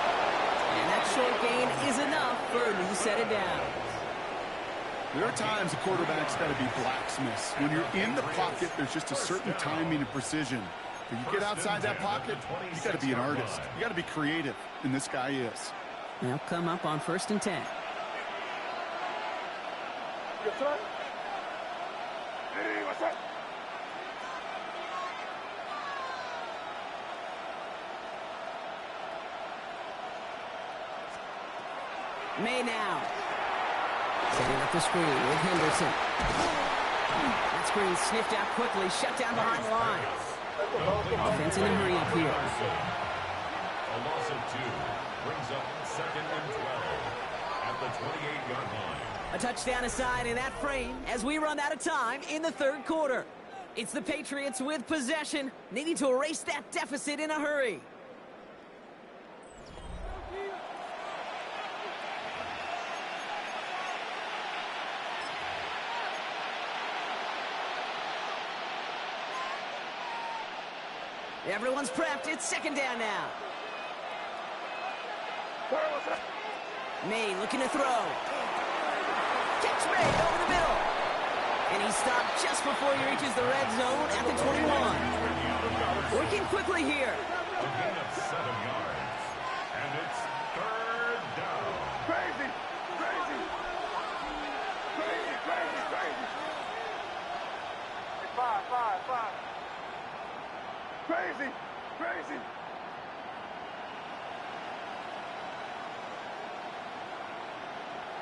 And that short gain is enough for a new set of downs. There are times the quarterback's got to be blacksmiths. When you're in the pocket, there's just a certain timing and precision. When you get outside that pocket, you got to be an artist. You got to be creative, and this guy is. They'll come up on 1st and 10. May now. Setting up the screen with Henderson. That screen sniffed out quickly, shut down behind the line. Offense in a hurry up here. A loss of 2 brings up 2nd and 12 at the 28-yard line. A touchdown aside in that frame as we run out of time in the 3rd quarter. It's the Patriots with possession, needing to erase that deficit in a hurry. Everyone's prepped. It's 2nd down now. May looking to throw. Catch made over the middle. And he stopped just before he reaches the red zone at the 21. Working quickly here. A gain of 7 yards. And it's 3rd down. Crazy.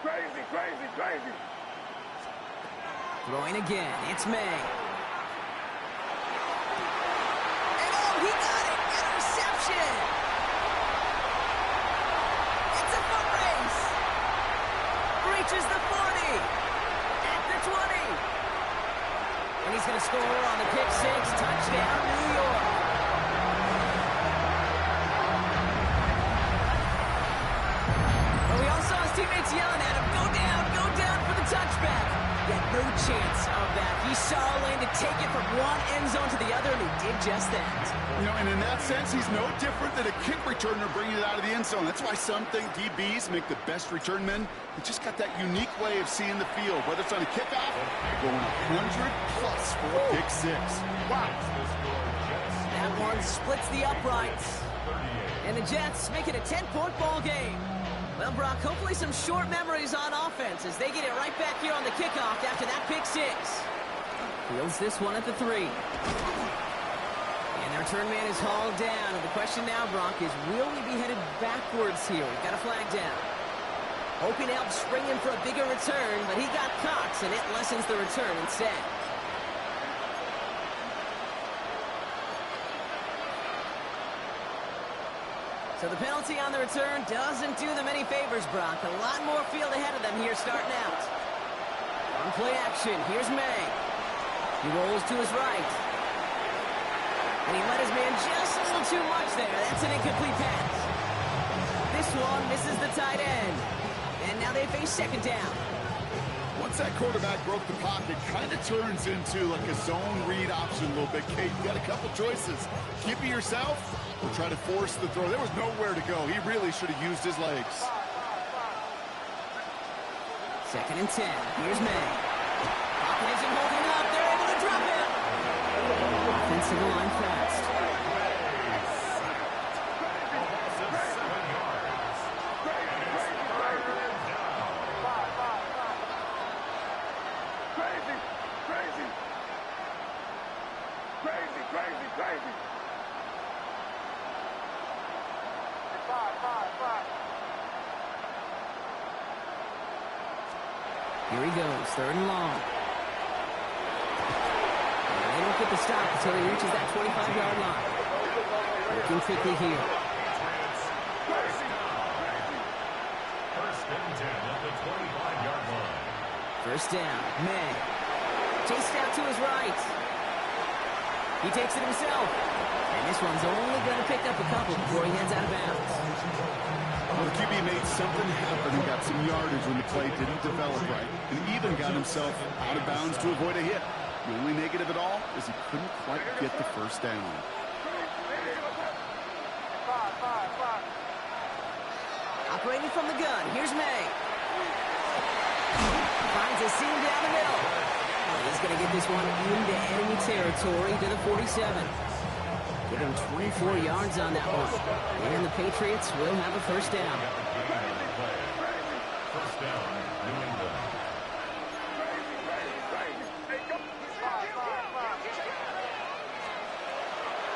Crazy, crazy, crazy. Throwing again. It's May. And oh, he got it! Interception! It's a foot race! Reaches the 40! At the 20! And he's going to score on the pick six. Touchdown, New York! But we all saw his teammates yelling at him, go down for the touchback. He had no chance of that. He saw a lane to take it from one end zone to the other, and he did just that. You know, and in that sense, he's no different than a kick returner bringing it out of the end zone. That's why some think DBs make the best return men. They just got that unique way of seeing the field, whether it's on a kickoff, going 100+ for a pick six. Wow. That one splits the uprights. And the Jets make it a 10-point ball game. Well, Brock, hopefully some short memories on offense as they get it right back here on the kickoff after that pick six. Fields this one at the 3. And the return man is hauled down. And the question now, Brock, is will we be headed backwards here? We've got a flag down. Hoping to help spring him for a bigger return, but he got caught, and it lessens the return instead. So the penalty on the return doesn't do them any favors, Brock. A lot more field ahead of them here starting out. On play action, here's May. He rolls to his right. And he let his man just a little too much there. That's an incomplete pass. This one misses the tight end. And now they face second down. Once that quarterback broke the pocket, kind of turns into like a zone read option a little bit. Kate, you got a couple choices. Keep it yourself or try to force the throw. There was nowhere to go. He really should have used his legs. Second and 10. Here's May. Pocket isn't holding up. They're able to drop it. Offensive line fast. Here he goes, third and long. And they don't get the stop until he reaches that 25-yard line. Working quickly here. First and 10 at the 25-yard line. First down, May. Chased out to his right. He takes it himself. And this one's only going to pick up a couple before he heads out of bounds. Well, the QB made something happen and got some yardage when the play didn't develop right, and even got himself out of bounds to avoid a hit. The only negative at all is he couldn't quite get the first down. Operating from the gun, here's May. Finds a seam down the middle. He's going to get this one into enemy territory to the 47. Give him 24 yards on that one. And the Patriots will have a first down. First down, New England.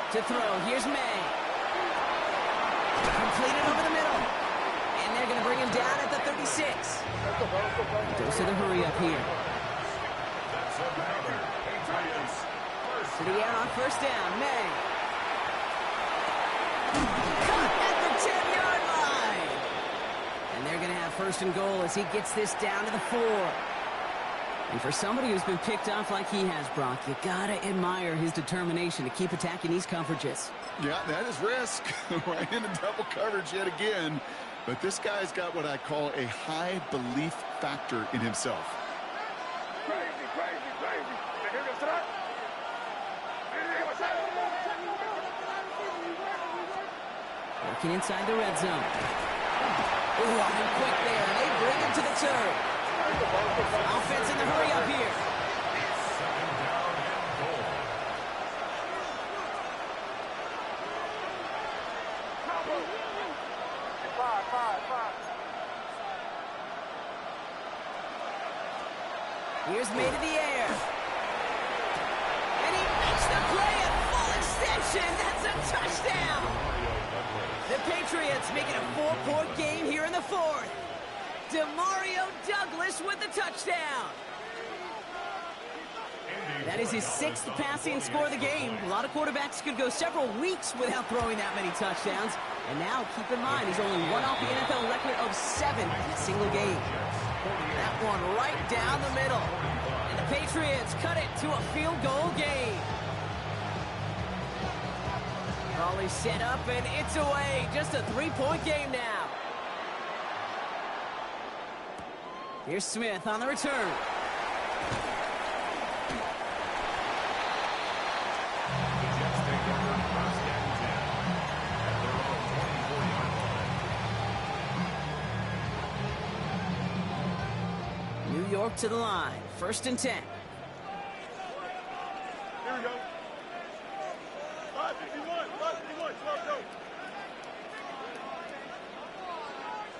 To throw, here's May. Completed over the middle. And they're going to bring him down at the 36. He goes to the hurry up here. That's another Patriots. To the air on first down, May. Caught at the 10-yard line. And they're going to have first and goal as he gets this down to the 4. And for somebody who's been picked off like he has, Brock, you got to admire his determination to keep attacking these coverages. Yeah, that is risk. Right into double coverage yet again. But this guy's got what I call a high belief factor in himself. Crazy, crazy, crazy. Working inside the red zone. Oh, and quick there. They bring him to the turn. Offense in the hurry up here. Second down and goal. Here's May to the air. And he makes the play at full extension. That's a touchdown. The Patriots make it a 4-point game here in the fourth. Demario Douglas with the touchdown. That is his 6th passing score of the game. A lot of quarterbacks could go several weeks without throwing that many touchdowns. And now, keep in mind, he's only one off the NFL record of 7 in a single game. That one right down the middle. And the Patriots cut it to a field goal game. Crawley set up, and it's away. Just a 3-point game now. Here's Smith on the return. New York to the line. 1st and 10. Here we go. 551, 551, slow, go.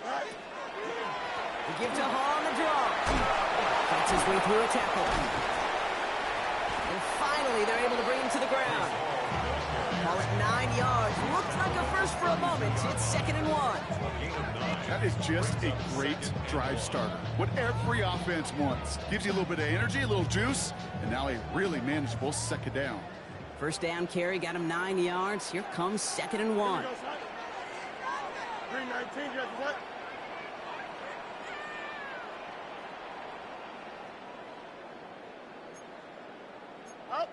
All right. The give to Hall on the draw. Fights his way through a tackle. And finally, they're able to bring him to the ground. Call it 9 yards. Looked like a first for a moment. It's 2nd and 1. That is just a great drive starter. What every offense wants. Gives you a little bit of energy, a little juice, and now a really manageable 2nd down. First down carry got him 9 yards. Here comes 2nd and 1. 319, you have what? Out.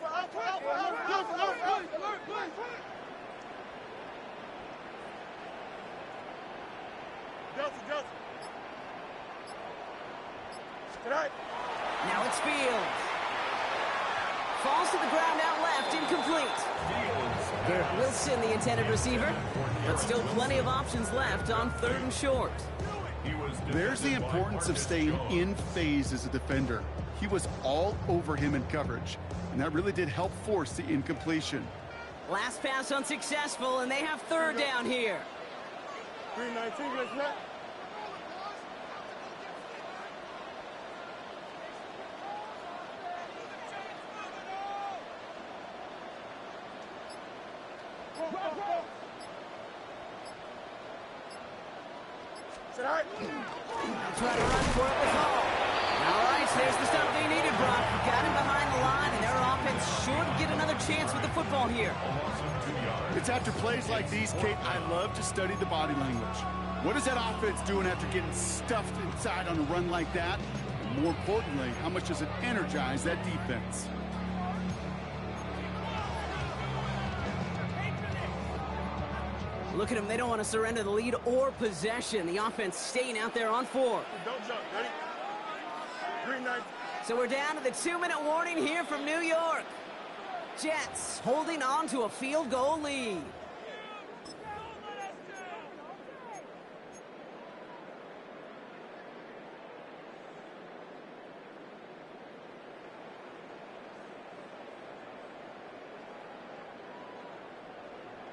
Delta. Tonight. Now it's Fields. Falls to the ground out left, incomplete. Garrett Wilson, the intended receiver, but still plenty of options left on 3rd and short. There's the importance of staying in phase as a defender. He was all over him in coverage, and that really did help force the incompletion. Last pass unsuccessful, and they have 3rd down here. 319, you have what? Try to run for it with Hall. All right, there's the stop they needed, Brock. Got him behind the line, and their offense should get another chance with the football here. It's after plays like these, Kate, I love to study the body language. What is that offense doing after getting stuffed inside on a run like that? And more importantly, how much does it energize that defense? Look at them. They don't want to surrender the lead or possession. The offense staying out there on 4. Don't jump, ready? 319. So we're down to the 2-minute warning here from New York. Jets holding on to a field goal lead.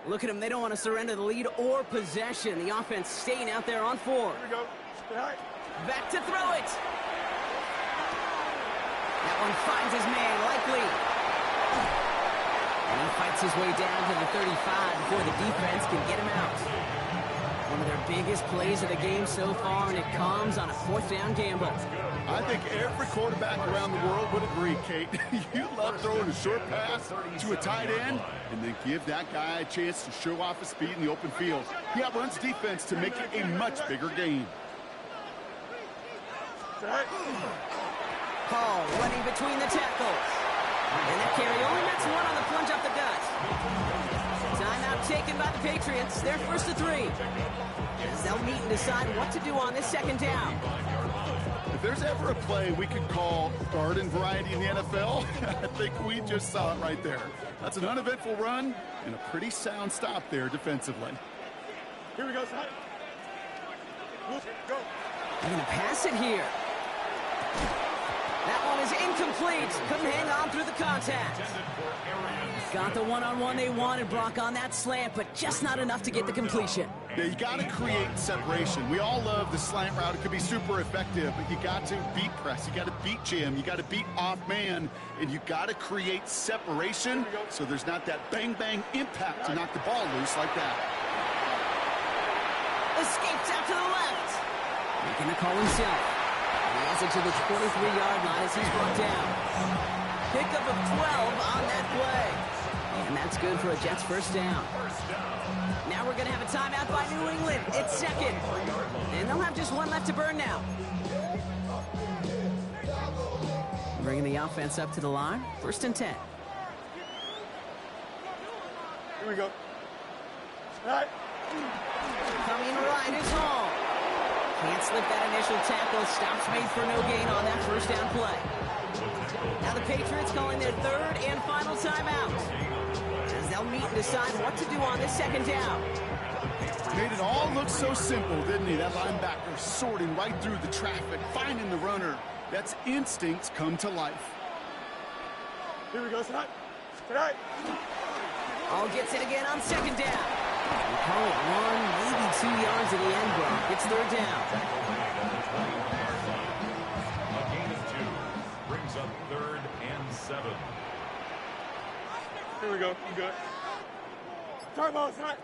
Look at them. They don't want to surrender the lead or possession. The offense staying out there on 4. Here we go. Right. Back to throw it. That one finds his man, Likely. And he fights his way down to the 35 before the defense can get him out. One of their biggest plays of the game so far, and it comes on a 4th down gamble. I think every quarterback around the world would agree, Kate. You love throwing a short pass to a tight end and then give that guy a chance to show off his speed in the open field. He outruns defense to make it a much bigger game. Hall running between the tackles. And that carry only gets 1 on the plunge off the gut. Timeout taken by the Patriots. They're 1st to 3. As they'll meet and decide what to do on this 2nd down. If there's ever a play we could call garden variety in the NFL, I think we just saw it right there. That's an uneventful run and a pretty sound stop there defensively. Here we go, son. Go. They're going to pass it here. That one is incomplete. Couldn't hang on through the contact. Got the one-on-one they wanted, Brock, on that slant, but just not enough to get the completion. Yeah, you got to create separation. We all love the slant route. It could be super effective, but you got to beat press. You got to beat jam. You got to beat off man, and you got to create separation so there's not that bang-bang impact to knock the ball loose like that. Escapes out to the left. Making the call himself. And he has it to the 23-yard line as he's brought down. Pickup of 12 on that play. And that's good for a Jets first down. Now we're going to have a timeout by New England. It's second. And they'll have just one left to burn now. Bringing the offense up to the line. First and 10. Here we go. All right. Coming right is Hall. Can't slip that initial tackle. Stops made for no gain on that first down play. Now the Patriots calling their third and final timeout, as they'll meet and decide what to do on this second down. Made it all look so simple, didn't he? That linebacker sorting right through the traffic, finding the runner. That's instincts come to life. Here we go, tonight. Tonight. All gets it again on second down. We call it 1, maybe 2 yards at the end, Brock. It's third down. A gain of 2 brings up 3rd and 7. Here we go. You good? Try ball, tonight.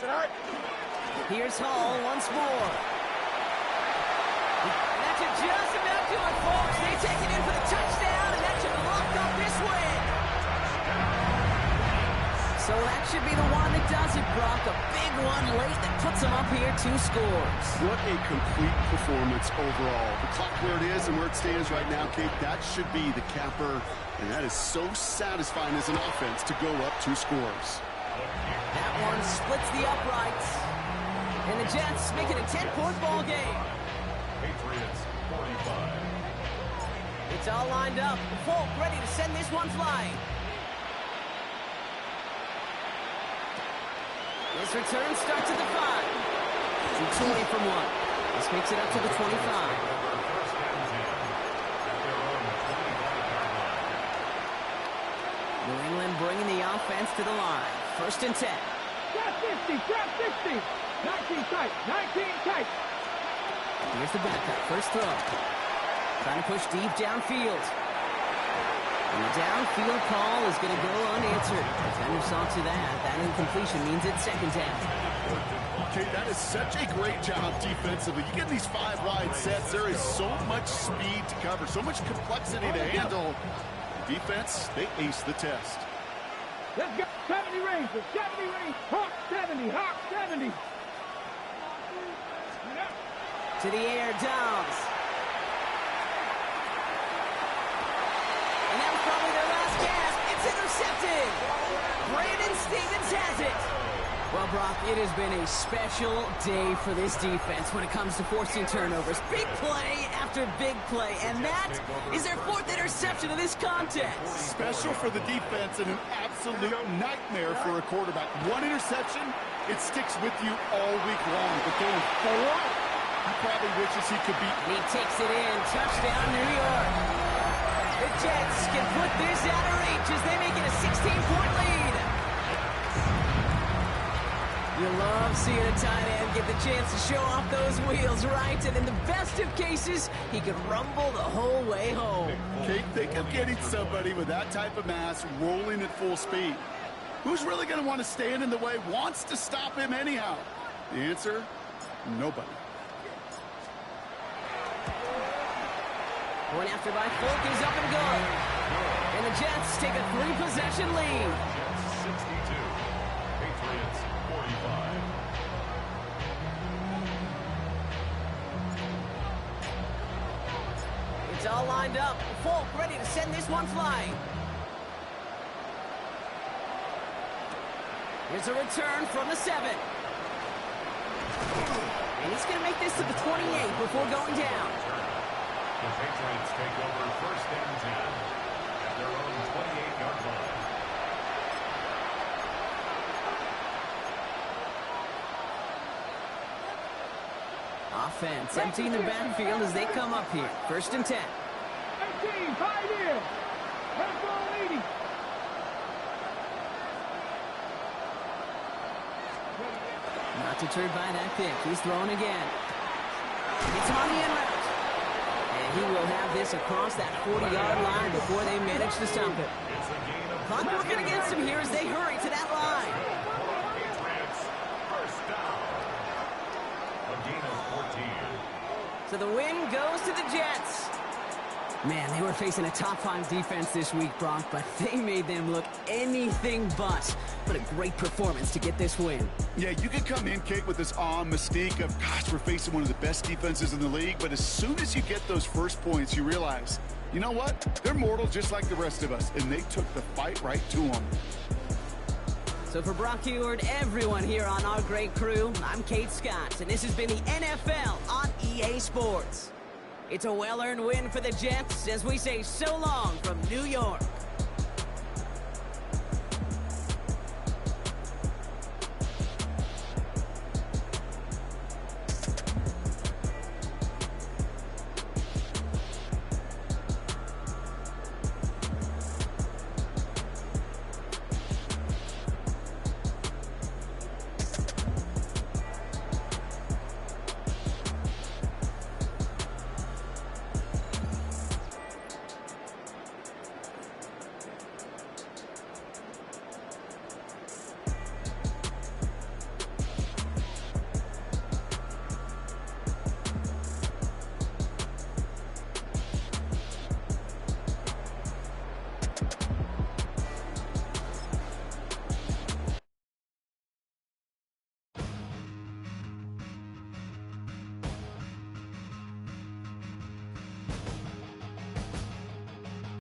Tonight. Here's Hall once more. And that should just about do it, folks. They take it in for the touchdown, and that should lock up this win. So that should be the one that does it, Brock. A big one late that puts them up here 2 scores. What a complete performance overall. The clock where it is and where it stands right now, Kate, that should be the capper. And that is so satisfying as an offense to go up 2 scores. That one splits the uprights. And the Jets make it a 10-point ball game. Patriots 45. It's all lined up. Folk ready to send this one flying. This return starts at the 5. It's away from 1. This makes it up to the 25. First and 10 at their own 25-yard line. New England bringing the offense to the line. First and 10. Trap 50, trap 60. 19 tight, 19 tight. Here's the backup. First throw. Trying to push deep downfield. And the downfield call is going to go unanswered. Defender saw to that. That incompletion means it's second down. Okay, that is such a great job defensively. You get these 5 wide sets, there is so much speed to cover, so much complexity to handle. The defense, they ace the test. Let's go. 70 range, 70 range. Hawk 70, Hawk 70. To the air, Downs. And that was probably their last gasp. It's intercepted. Brandon Stevens has it. Well, Brock, it has been a special day for this defense when it comes to forcing turnovers. Big play after big play, and that is their 4th interception of this contest. Special for the defense and an absolute nightmare for a quarterback. 1 interception, it sticks with you all week long. But going forward, he probably wishes he could be. And he takes it in. Touchdown, New York. The Jets can put this out of reach as they make it a 16-point lead. You love seeing a tight end get the chance to show off those wheels, right? And in the best of cases, he could rumble the whole way home. Kate, think of getting somebody with that type of mass rolling at full speed. Who's really going to want to stand in the way, wants to stop him anyhow? The answer, nobody. One after by Folk is up and good. And the Jets take a 3-possession lead. Jets 62. Patriots 45. It's all lined up. Folk ready to send this one flying. Here's a return from the 7. And he's going to make this to the 28 before going down. The Patriots take over first and 10 at their own 28-yard line. Offense emptying the backfield as they come up here. First and 10. 18, 5 here. Let's go, leading. Not deterred by that pick. He's throwing again. It's on the end route. And he will have this across that 40-yard line before they manage to stop it. Clock working against him here as they hurry to that line. So the win goes to the Jets. Man, they were facing a top-5 defense this week, Brock, but they made them look anything but. What a great performance to get this win. Yeah, you can come in, Kate, with this mystique of, gosh, we're facing one of the best defenses in the league, but as soon as you get those first points, you realize, you know what? They're mortal just like the rest of us, and they took the fight right to them. So for Brock Eward, everyone here on our great crew, I'm Kate Scott, and this has been the NFL on EA Sports. It's a well-earned win for the Jets as we say so long from New York.